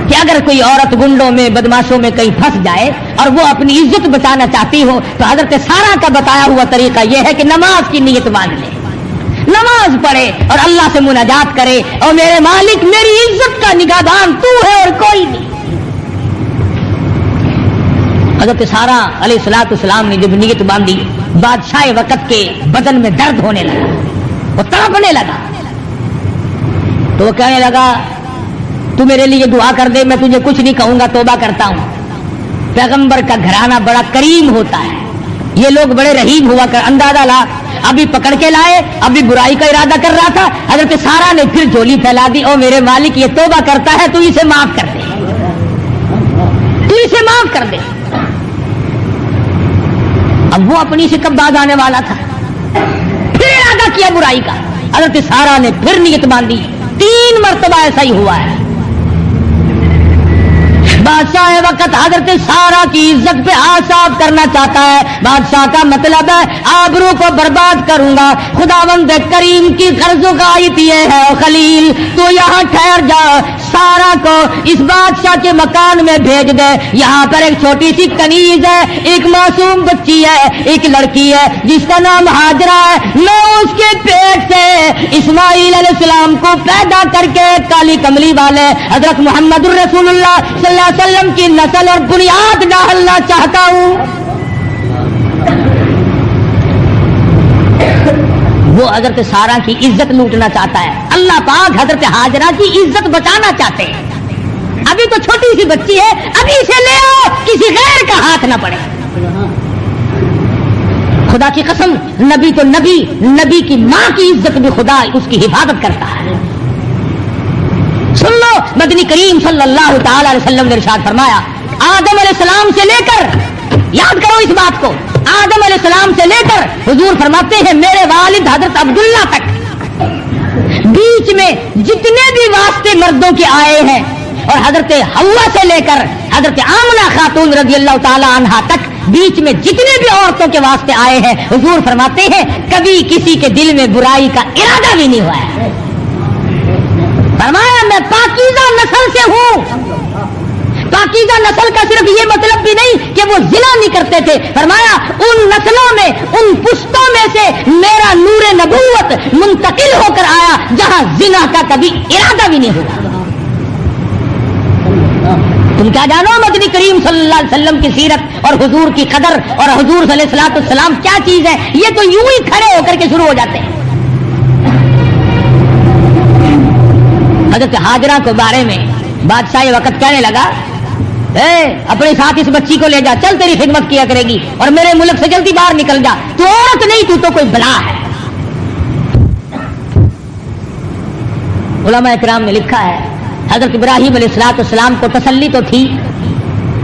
کہ اگر کوئی عورت گنڈوں میں بدماشوں میں کہیں پھنس جائے اور وہ اپنی عزت بچانا چاہتی ہو تو حضرت سارا کا بتایا ہوا طریقہ یہ ہے کہ نماز کی نیت مان لے، نماز پڑھے اور اللہ سے مناجات کرے اور میرے مالک میری عزت کا نگہبان تو ہے اور کوئی نہیں. حضرت سارا علیہ الصلوۃ والسلام نے جب نیت باندھی، بادشاہ وقت کے بدن میں درد ہونے لگا، وہ تڑپنے لگا. تو وہ کہنے لگا تو میرے لیے دعا کر دے، میں تجھے کچھ نہیں کہوں گا، توبہ کرتا ہوں. پیغمبر کا گھرانہ بڑا کریم ہوتا ہے، یہ لوگ بڑے رحیم ہوا کر. اندازہ لا، ابھی پکڑ کے لائے، ابھی برائی کا ارادہ کر رہا تھا. حضرت سارا نے پھر جھولی پھیلا دی، او میرے مالک یہ توبہ کرتا ہے، تو اسے معاف کر دے، تو اسے معاف کر دے. اب وہ اپنی سے کب باز آنے والا تھا، پھر ارادہ کیا برائی کا. حضرت سارا نے پھر نیت باندھی. 3 مرتبہ ایسا ہی ہوا ہے. بادشاہ وقت حضرت سارا کی عزت پہ ہاتھ صاف کرنا چاہتا ہے. بادشاہ کا مطلب ہے آبرو کو برباد کروں گا. خداوند کریم کی غرض و غایت یہ ہے خلیل تو یہاں ٹھہر جا، سارا کو اس بادشاہ کے مکان میں بھیج دے. یہاں پر ایک چھوٹی سی کنیز ہے، ایک معصوم بچی ہے، ایک لڑکی ہے جس کا نام ہاجرہ ہے. میں اس کے پیٹ سے اسماعیل علیہ السلام کو پیدا کر کے کالی کملی والے حضرت محمد الرسول اللہ صلی اللہ علیہ وسلم کی نسل اور بنیاد ڈالنا چاہتا ہوں. وہ حضرت سارا کی عزت لوٹنا چاہتا ہے. اللہ پاک حضرت ہاجرہ کی عزت بچانا چاہتے ہیں. ابھی تو چھوٹی سی بچی ہے، ابھی اسے لے آؤ، کسی غیر کا ہاتھ نہ پڑے. خدا کی قسم نبی تو نبی، نبی کی ماں کی عزت بھی خدا اس کی حفاظت کرتا ہے. سن لو، مدنی کریم صلی اللہ تعالی علیہ وسلم نے ارشاد فرمایا آدم علیہ السلام سے لے کر، یاد کرو اس بات کو، آدم علیہ السلام سے لے کر حضور فرماتے ہیں میرے والد حضرت عبداللہ تک، بیچ میں جتنے بھی واسطے مردوں کے آئے ہیں، اور حضرت حوا سے لے کر حضرت آمنہ خاتون رضی اللہ تعالی عنہا تک بیچ میں جتنے بھی عورتوں کے واسطے آئے ہیں، حضور فرماتے ہیں کبھی کسی کے دل میں برائی کا ارادہ بھی نہیں ہوا ہے. فرمایا میں پاکیزہ نسل سے ہوں. پاکیزہ نسل کا صرف یہ مطلب بھی نہیں کہ وہ زنا نہیں کرتے تھے، فرمایا ان نسلوں میں، ان پشتوں میں سے میرا نور نبوت منتقل ہو کر آیا جہاں زنا کا کبھی ارادہ بھی نہیں ہوا. تم کیا جانو مدنی کریم صلی اللہ علیہ وسلم کی سیرت اور حضور کی قدر اور حضور صلی اللہ علیہ وسلم کیا چیز ہے؟ یہ تو یوں ہی کھڑے ہو کر کے شروع ہو جاتے ہیں. حضرت ہاجرہ کے بارے میں بادشاہ وقت کہنے لگا اپنے ساتھ اس بچی کو لے جا، چل تیری خدمت کیا کرے گی، اور میرے ملک سے جلدی باہر نکل جا، تو عورت نہیں تو کوئی بلا ہے. علماء کرام نے لکھا ہے حضرت ابراہیم علیہ السلام کو تسلی تو تھی،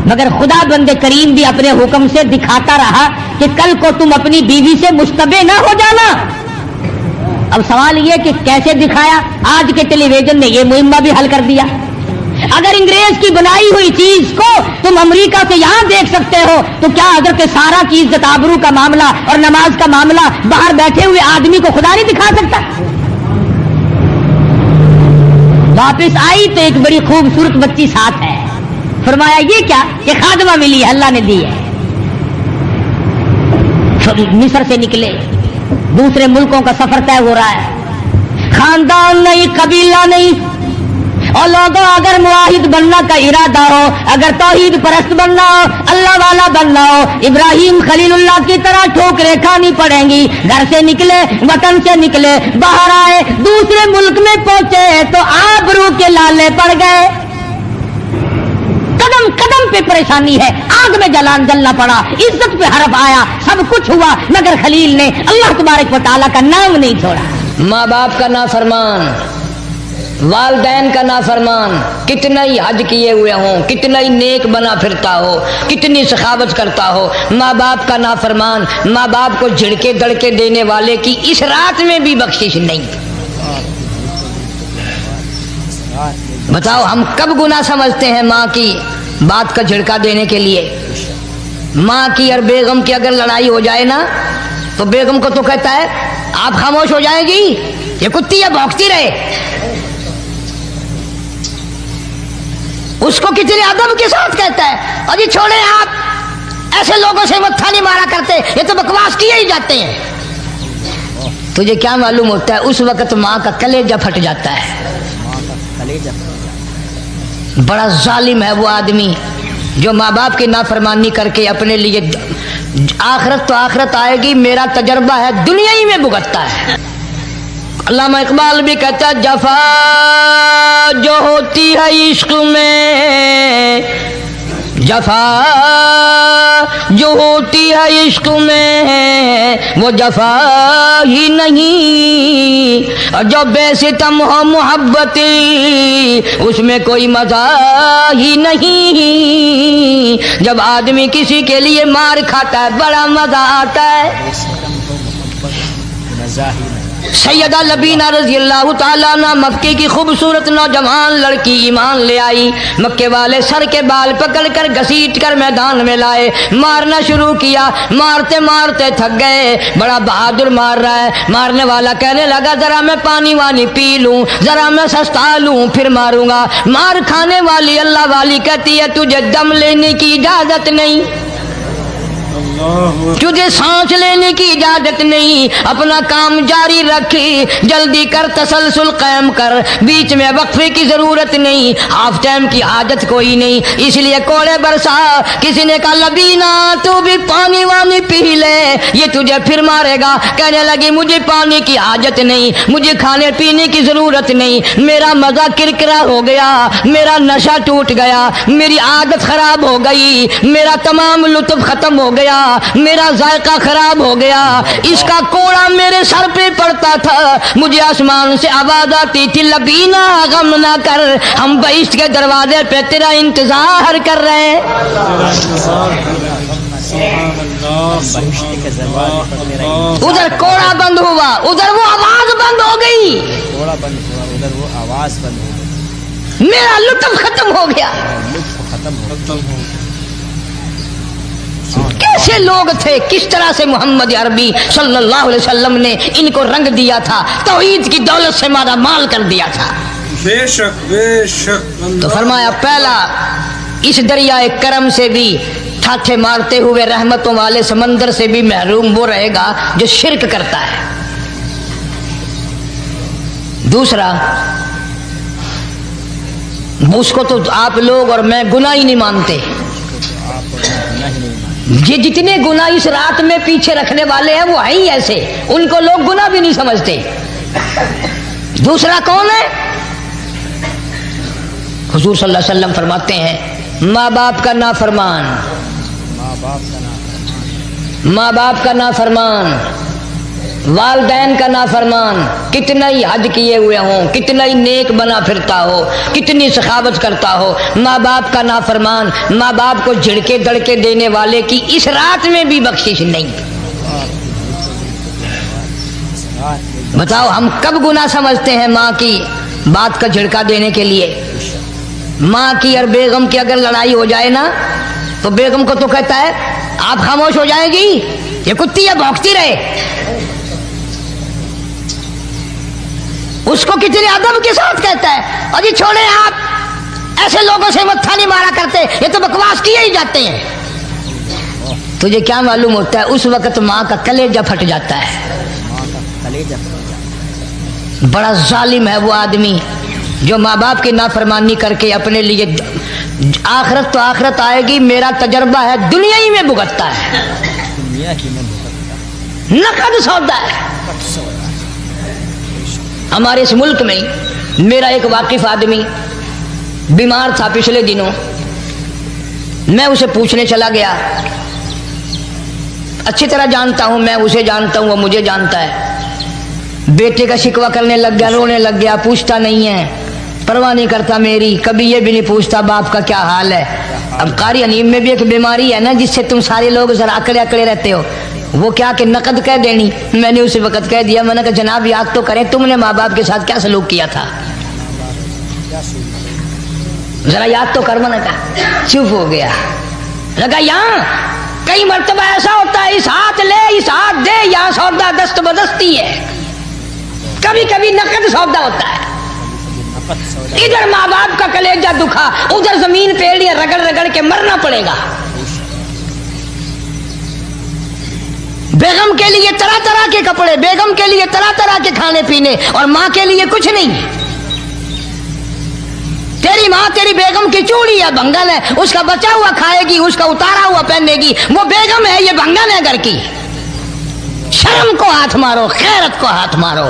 مگر خدا بند کریم بھی اپنے حکم سے دکھاتا رہا کہ کل کو تم اپنی بیوی سے مشتبہ نہ ہو جانا. اب سوال یہ کہ کیسے دکھایا؟ آج کے ٹیلی ویژن نے یہ مہمہ بھی حل کر دیا. اگر انگریز کی بنائی ہوئی چیز کو تم امریکہ سے یہاں دیکھ سکتے ہو تو کیا حضرت سارا کی عزت آبرو کا معاملہ اور نماز کا معاملہ باہر بیٹھے ہوئے آدمی کو خدا نہیں دکھا سکتا؟ واپس آئی تو ایک بڑی خوبصورت بچی ساتھ ہے. فرمایا یہ کیا؟ کہ خادمہ ملی ہے، اللہ نے دی ہے. مصر سے نکلے، دوسرے ملکوں کا سفر طے ہو رہا ہے، خاندان نہیں، قبیلہ نہیں، اور لوگوں اگر معاہد بننا کا ارادہ ہو, اگر توحید پرست بننا ہو, اللہ والا بننا ہو, ابراہیم خلیل اللہ کی طرح ٹھوکریں کھانی پڑیں گی. گھر سے نکلے, وطن سے نکلے, باہر آئے, دوسرے ملک میں پہنچے تو آبرو کے لالے پڑ گئے. قدم قدم پہ پریشانی ہے, آگ میں جلنا پڑا, عزت پہ حرف آیا, سب کچھ ہوا, مگر خلیل نے اللہ تبارک و تعالیٰ کا نام نہیں چھوڑا.
ماں باپ کا نافرمان, والدین کا نافرمان, کتنا ہی حج کیے ہوئے ہوں, کتنا ہی نیک بنا پھرتا ہو, کتنی سخاوت کرتا ہو, ماں باپ کا نافرمان, ماں باپ کو جھڑکے دڑکے دینے والے کی اس رات میں بھی بخشش نہیں. بتاؤ ہم کب گناہ سمجھتے ہیں ماں کی بات کا جھڑکا دینے کے لیے. ماں کی اور بیگم کی اگر لڑائی ہو جائے نا تو بیگم کو تو کہتا ہے آپ خاموش ہو جائیں گی, یہ کتی ہے بھونکتی رہے. اس کو کتنے ادب کے ساتھ کہتا ہے اور یہ چھوڑے آپ ایسے لوگوں سے متھا نہیں مارا کرتے, یہ تو بکواس کیے ہی جاتے ہیں. تجھے کیا معلوم ہوتا ہے اس وقت ماں کا کلیجہ پھٹ جاتا ہے. بڑا ظالم ہے وہ آدمی جو ماں باپ کی نافرمانی کر کے اپنے لیے آخرت تو آخرت آئے گی, میرا تجربہ ہے دنیا ہی میں بھگتتا ہے. علامہ اقبال بھی کہتا ہے جفا جو ہوتی ہے عشق میں, جفا جو ہوتی ہے عشق میں وہ جفا ہی نہیں, اور جو بے ستم ہو محبتی اس میں کوئی مزہ ہی نہیں. جب آدمی کسی کے لیے مار کھاتا ہے بڑا مزہ آتا ہے. سیدہ لبینہ رضی اللہ تعالیٰ عنہ مکے کی خوبصورت نوجوان لڑکی ایمان لے آئی. مکے والے سر کے بال پکڑ کر گھسیٹ کر میدان میں لائے, مارنا شروع کیا, مارتے مارتے تھک گئے, بڑا بہادر مار رہا ہے. مارنے والا کہنے لگا ذرا میں پانی وانی پی لوں, ذرا میں سستا لوں پھر ماروں گا. مار کھانے والی اللہ والی کہتی ہے تجھے دم لینے کی اجازت نہیں, تجھے سانس لینے کی اجازت نہیں, اپنا کام جاری رکھ, جلدی کر, تسلسل قائم کر, بیچ میں وقفے کی ضرورت نہیں, ہاف ٹائم کی حاجت کوئی نہیں. اس لیے کوڑے برسا. کسی نے کہا لبینہ تو بھی پانی وانی پی لے, یہ تجھے پھر مارے گا. کہنے لگی مجھے پانی کی حاجت نہیں, مجھے کھانے پینے کی ضرورت نہیں, میرا مزہ کرکرا ہو گیا, میرا نشہ ٹوٹ گیا, میری عادت خراب ہو گئی, میرا تمام لطف ختم ہو گیا, میرا ذائقہ خراب ہو گیا. اس کا کوڑا میرے سر پہ پڑتا تھا, مجھے آسمان سے آواز آتی تھی لبینہ غم نہ کر, ہم بہشت کے دروازے پہ تیرا انتظار کر رہے ہیں. ادھر کوڑا بند ہوا, ادھر وہ آواز بند ہو گئی, میرا لطف ختم ہو گیا. کیسے لوگ تھے, کس طرح سے محمد عربی صلی اللہ علیہ وسلم نے ان کو رنگ دیا تھا, توحید کی دولت سے مالا مال کر دیا تھا.
بے شک بے شک.
تو فرمایا پہلا اس دریائے کرم سے بھی ٹھاٹھے مارتے ہوئے رحمتوں والے سمندر سے بھی محروم وہ رہے گا جو شرک کرتا ہے. دوسرا اس کو تو آپ لوگ اور میں گناہ ہی نہیں مانتے, یہ جتنے گناہ اس رات میں پیچھے رکھنے والے ہیں وہ ہیں ہی ایسے, ان کو لوگ گناہ بھی نہیں سمجھتے. دوسرا کون ہے؟ حضور صلی اللہ علیہ وسلم فرماتے ہیں ماں باپ کا نافرمان, ماں باپ کا نافرمان, والدین کا نافرمان, کتنا ہی حج کیے ہوئے ہوں, کتنا ہی نیک بنا پھرتا ہو, کتنی سخاوت کرتا ہو, ماں باپ کا نافرمان, ماں باپ کو جھڑکے دڑکے دینے والے کی اس رات میں بھی بخشش نہیں. بتاؤ ہم کب گناہ سمجھتے ہیں ماں کی بات کا جھڑکا دینے کے لیے. ماں کی اور بیگم کی اگر لڑائی ہو جائے نا تو بیگم کو تو کہتا ہے آپ خاموش ہو جائیں گی, یہ کتی ہے بھونکتی رہے. اس کو کتنے ادب کے ساتھ کہتا ہے اور یہ چھوڑے آپ ایسے لوگوں سے متھا نہیں مارا کرتے, یہ تو بکواس کیے ہی جاتے ہیں. تجھے کیا معلوم ہوتا ہے اس وقت ماں کا کلیجہ پھٹ جاتا ہے. بڑا ظالم ہے وہ آدمی
جو ماں باپ کی نافرمانی کر کے اپنے لیے آخرت تو آخرت آئے گی، میرا تجربہ ہے دنیا ہی میں بھگتتا ہے، نقد سودا ہے۔ ہمارے اس ملک میں میرا ایک واقف آدمی بیمار تھا پچھلے دنوں، میں اسے پوچھنے چلا گیا، اچھی طرح جانتا ہوں، میں اسے جانتا ہوں، وہ مجھے جانتا ہے۔ بیٹے کا شکوہ کرنے لگ گیا، رونے لگ گیا، پوچھتا نہیں ہے، پرواہ نہیں کرتا میری، کبھی یہ بھی نہیں پوچھتا باپ کا کیا حال ہے۔ اب قاری انیم میں بھی ایک بیماری ہے نا جس سے تم سارے لوگ ذرا اکڑے اکڑے رہتے ہو، وہ کیا کہ نقد کہہ دینی۔ میں نے اسی وقت کہہ دیا، میں نے کہا جناب یاد تو کریں تم نے ماں باپ کے ساتھ کیا سلوک کیا تھا، ذرا یاد تو کر۔ میں نے کہا چپ ہو گیا، لگا یہاں کئی مرتبہ ایسا ہوتا ہے اس ہاتھ لے اس ہاتھ دے، یہاں سودا دست بدستی ہے، کبھی کبھی نقد سودا ہوتا ہے۔ ادھر ماں باپ کا کلیجہ دکھا، ادھر زمین پیڑیاں رگڑ رگڑ کے مرنا پڑے گا۔ بیگم کے لیے طرح طرح کے کپڑے، بیگم کے لیے طرح طرح کے کھانے پینے، اور ماں کے لیے کچھ نہیں۔ تیری ماں تیری بیگم کی چوڑی ہے، بھنگن ہے، اس کا بچا ہوا کھائے گی، اس کا اتارا ہوا پہنے گی، وہ بیگم ہے، یہ بھنگن ہے گھر کی۔ شرم کو ہاتھ مارو، غیرت کو ہاتھ مارو۔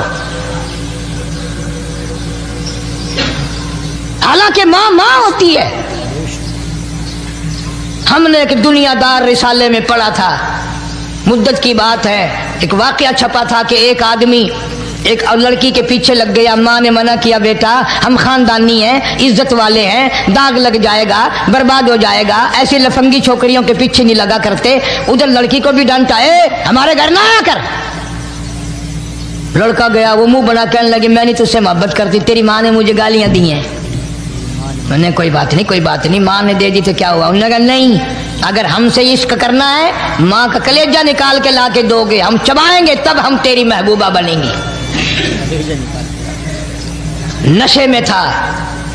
حالانکہ ماں ماں ہوتی ہے۔ ہم نے ایک دنیا دار رسالے میں پڑھا تھا، مدت کی بات ہے، ایک واقعہ چھپا تھا کہ ایک آدمی ایک لڑکی کے پیچھے لگ گیا، ماں نے منع کیا بیٹا ہم خاندانی ہیں، عزت والے ہیں، داغ لگ جائے گا، برباد ہو جائے گا، ایسی لفنگی چھوکریوں کے پیچھے نہیں لگا کرتے۔ ادھر لڑکی کو بھی ڈانٹا، اے ہمارے گھر نہ آیا کر۔ لڑکا گیا، وہ منہ بنا کہنے لگے میں نہیں تجھ سے محبت کرتی، تیری ماں نے مجھے گالیاں دی ہیں۔ میں نے کوئی بات نہیں کوئی بات نہیں، ماں نے دے دی تو کیا ہوا؟ انہوں نے کہا نہیں، اگر ہم سے عشق کرنا ہے ماں کا کلیجہ نکال کے لا کے دو گے، ہم چبائیں گے تب ہم تیری محبوبہ بنیں گے۔ نشے میں تھا،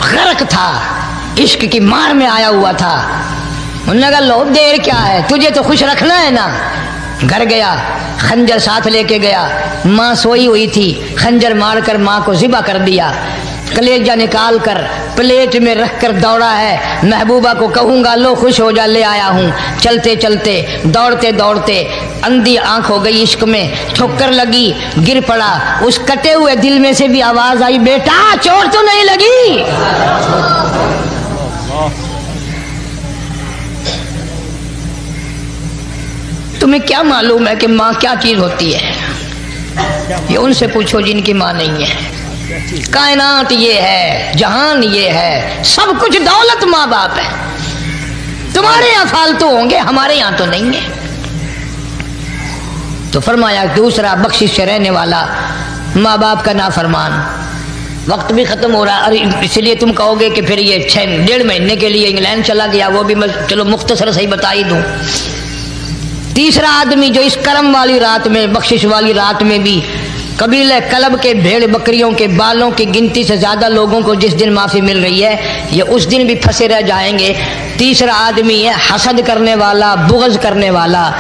غرق تھا، عشق کی مار میں آیا ہوا تھا۔ انہوں نے کہا لو دیر کیا ہے، تجھے تو خوش رکھنا ہے نا۔ گھر گیا، خنجر ساتھ لے کے گیا، ماں سوئی ہوئی تھی، خنجر مار کر ماں کو ذبح کر دیا، کلیجہ نکال کر پلیٹ میں رکھ کر دوڑا ہے، محبوبہ کو کہوں گا لو خوش ہو جا، لے آیا ہوں۔ چلتے چلتے دوڑتے دوڑتے اندھی آنکھ ہو گئی عشق میں، ٹھوکر لگی، گر پڑا، اس کٹے ہوئے دل میں سے بھی آواز آئی بیٹا چوٹ تو نہیں لگی؟ تمہیں کیا معلوم ہے کہ ماں کیا چیز ہوتی ہے؟ یہ ان سے پوچھو جن کی ماں نہیں ہے۔ کائنات یہ ہے، جہان یہ ہے، سب کچھ دولت ماں باپ ہے۔ تمہارے یہاں فالتو ہوں گے، ہمارے یہاں تو نہیں ہے۔ تو فرمایا دوسرا بخشش سے رہنے والا ماں باپ کا نافرمان۔ وقت بھی ختم ہو رہا ہے، اور اس لیے تم کہو گے کہ پھر یہ 1.5 مہینے کے لیے انگلینڈ چلا گیا، وہ بھی میں چلو مختصر صحیح بتا ہی دوں۔ تیسرا آدمی جو اس کرم والی رات میں، بخشش والی رات میں بھی قبیلہ کلب کے بھیڑ بکریوں کے بالوں کی گنتی سے زیادہ لوگوں کو جس دن معافی مل رہی ہے، یہ اس دن بھی پھنسے رہ جائیں گے۔ تیسرا آدمی ہے حسد کرنے والا، بغض کرنے والا،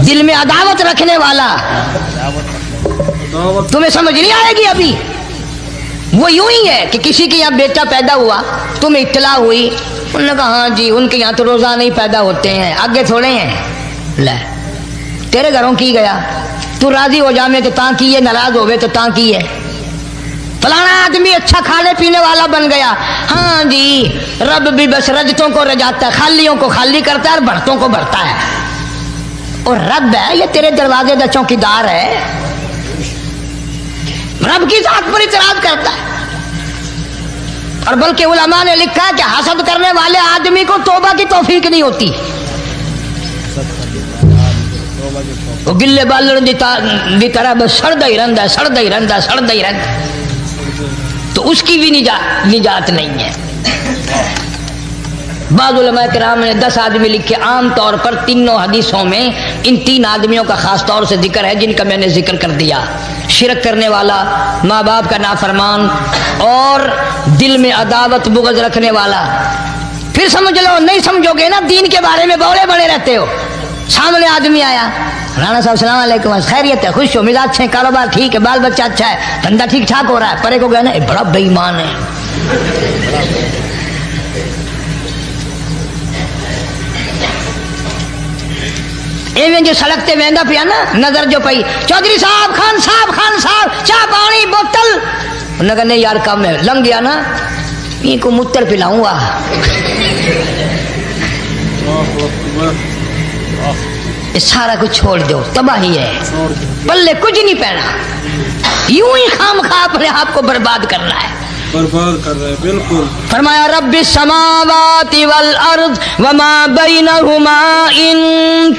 دل میں عداوت رکھنے والا۔ تمہیں سمجھ نہیں آئے گی ابھی۔ وہ یوں ہی ہے کہ کسی کے یہاں بیٹا پیدا ہوا، تمہیں اطلاع ہوئی، انہوں نے کہا ہاں جی ان کے یہاں تو روزانہ ہی پیدا ہوتے ہیں، آگے تھوڑے ہیں۔ لے تیرے گھروں کی گیا، تو راضی ہو جا میں تو تاں کی ہے، ناراض ہوئے تو تاں کی ہے۔ فلانا آدمی اچھا کھانے پینے والا بن گیا، ہاں جی رب بھی بس رجتوں کو رجاتا ہے، خالیوں کو خالی کرتا ہے اور بھرتوں کو بھرتا ہے۔ اور رب ہے یہ تیرے دروازے کا چوکیدار ہے، رب کی ذات پر اعتراض کرتا ہے۔ اور بلکہ علماء نے لکھا ہے کہ حسد کرنے والے آدمی کو توبہ کی توفیق نہیں ہوتی۔ وہ گلے بالڑ دی طرح بس سڑتا ہی رہتا ہے، سڑتا ہی رہتا ہے، سڑتا ہی رہتا ہے، تو اس کی بھی نجات نہیں ہے۔ بعض علماء کرام نے 10 آدمی لکھے، عام طور پر تینوں حدیثوں میں ان 3 آدمیوں کا خاص طور سے ذکر ہے جن کا میں نے ذکر کر دیا۔ شرک کرنے والا، ماں باپ کا نافرمان، اور دل میں عداوت بغض رکھنے والا۔ پھر سمجھ لو، نہیں سمجھو گے نا دین کے بارے میں بولے بڑے رہتے ہو۔
سامنے آدمی آیا، رانا صاحب السلام علیکم، خیریت ہے، خوش ہو، مزاج اچھے ہیں، کاروبار ٹھیک ہے، بال بچہ اچھا ہے، دھندا ٹھیک ٹھاک ہو رہا ہے، پرے کو گیا نا یہ بڑا بے ایمان ہے. ایویں جو سڑکتے ویندا پیا نا، نظر جو پئی، چودھری صاحب، خان صاحب چاہ پانی بوتل، انہوں نے کہا نہیں یار کم ہے، لنگ گیا نا یہ کو متر پلاؤں گا. یہ سارا کچھ چھوڑ دو، تباہی ہے، پلے کچھ نہیں پہنا، یوں ہی خام خواہ اپنے آپ کو برباد کرنا ہے،
برباد کر رہے ہیں. بالکل.
فرمایا رب السماوات والارض وما بینہما ان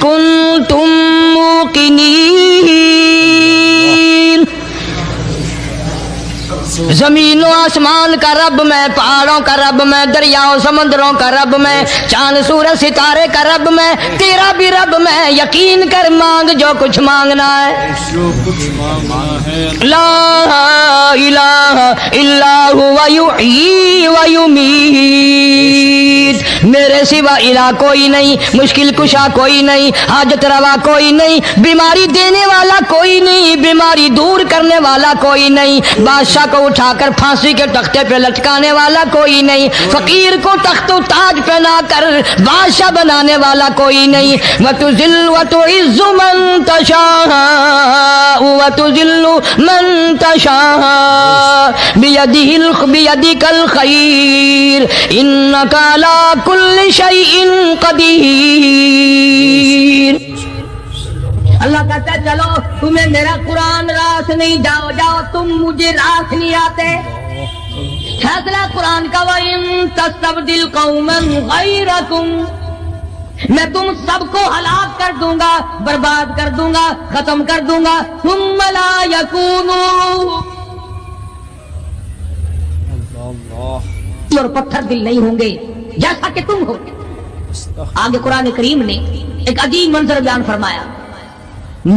کنتم موقنین. زمین و آسمان کا رب میں، پہاڑوں کا رب میں، دریاؤں سمندروں کا رب میں، چاند سورج ستارے کا رب میں، تیرا بھی رب میں، یقین کر مانگ جو کچھ مانگنا ہے.
جو کچھ مانگنا ہے.
لا الہ الا ہوا یحیی و یمیت، میرے سوا الہ کوئی نہیں، مشکل کشا کوئی نہیں، حاجت روا کوئی نہیں، بیماری دینے والا کوئی نہیں، بیماری دور کرنے والا کوئی نہیں، بادشاہ کو اٹھا کر پھانسی کے تختے پہ لٹکانے والا کوئی نہیں، فقیر کو تخت و تاج پہنا کر بادشاہ بنانے والا کوئی نہیں. وتذل وتعز من تشاء وتذل من تشاء بیدک الخیر انک علی کل شیء قدیر. اللہ کہتا ہے چلو تمہیں میرا قرآن راس نہیں، جاؤ جاؤ تم مجھے راس نہیں آتے. فیصلہ قرآن کا وَإِن تَسْتَبْدِلْ قَوْمًا غَيْرَكُمْ، میں تم سب کو ہلاک کر دوں گا، برباد کر دوں گا، ختم کر دوں گا. ثُمَّ لَا يَكُونُوا، اور پتھر دل نہیں ہوں گے جیسا کہ تم ہو. آگے قرآن کریم نے ایک عجیب منظر بیان فرمایا.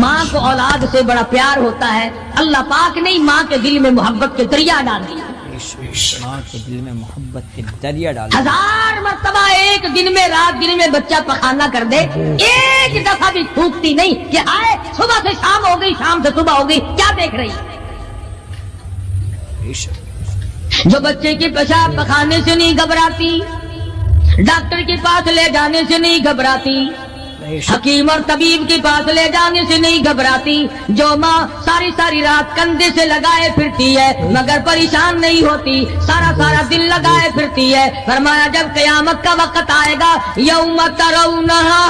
ماں کو اولاد سے بڑا پیار ہوتا ہے، اللہ پاک نے ماں کے دل میں محبت کے دریا ڈال دیا.
ماں کے دل میں محبت کے دریا ڈال.
1000 مرتبہ ایک دن میں رات دن میں بچہ پخانہ کر دے، ایک دفعہ بھی تھوکتی نہیں کہ آئے صبح سے شام ہو گئی، شام سے صبح ہو گئی، کیا دیکھ رہی. جو بچے کے پیشاب پخانے سے نہیں گھبراتی، ڈاکٹر کے پاس لے جانے سے نہیں گھبراتی، حکیم اور طبیب کے پاس لے جانے سے نہیں گھبراتی، جو ماں ساری ساری رات کندھے سے لگائے پھرتی ہے مگر پریشان نہیں ہوتی، سارا سارا دل لگائے پھرتی ہے. فرمایا جب قیامت کا وقت آئے گا، یوم ترونہا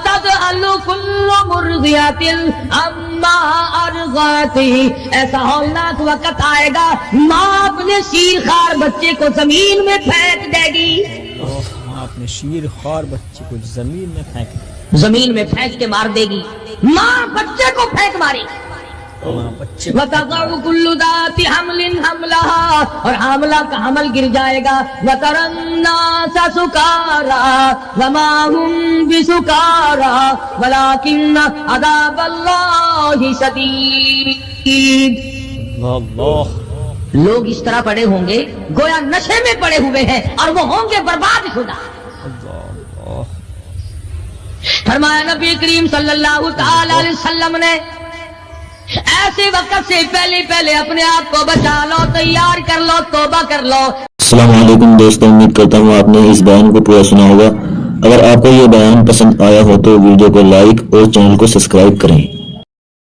تذہل کل مرضعۃ عما ارضعت، ایسا ہولناک وقت آئے گا ماں اپنے شیر خوار بچے کو زمین میں پھینک دے گی.
ماں اپنے شیر خوار بچے کو زمین میں پھینک دے گی،
زمین میں پھینک کے مار دے گی. ماں بچے کو پھینک ماری. وَتَضَعُ كُلُّ ذَاتِ حَمْلٍ حَمْلَهَا، اور حاملہ کا حمل گر جائے گا. وَتَرَى النَّاسَ سُكَارَىٰ وَمَا هُمْ بِسُكَارَىٰ وَلَٰكِنَّ عَذَابَ اللَّهِ شَدِيدٌ. لوگ اس طرح پڑے ہوں گے گویا نشے میں پڑے ہوئے ہیں اور وہ ہوں گے برباد شدہ. فرمایا نبی کریم صلی اللہ تعالی علیہ وسلم نے ایسے وقت سے پہلے پہلے اپنے آپ کو بچا لو، تیار کر لو، توبہ کر لو.
السلام علیکم دوستوں، امید کرتا ہوں آپ نے اس بیان کو پورا سنا ہوگا. اگر آپ کو یہ بیان پسند آیا ہو تو ویڈیو کو لائک اور چینل کو سبسکرائب کریں.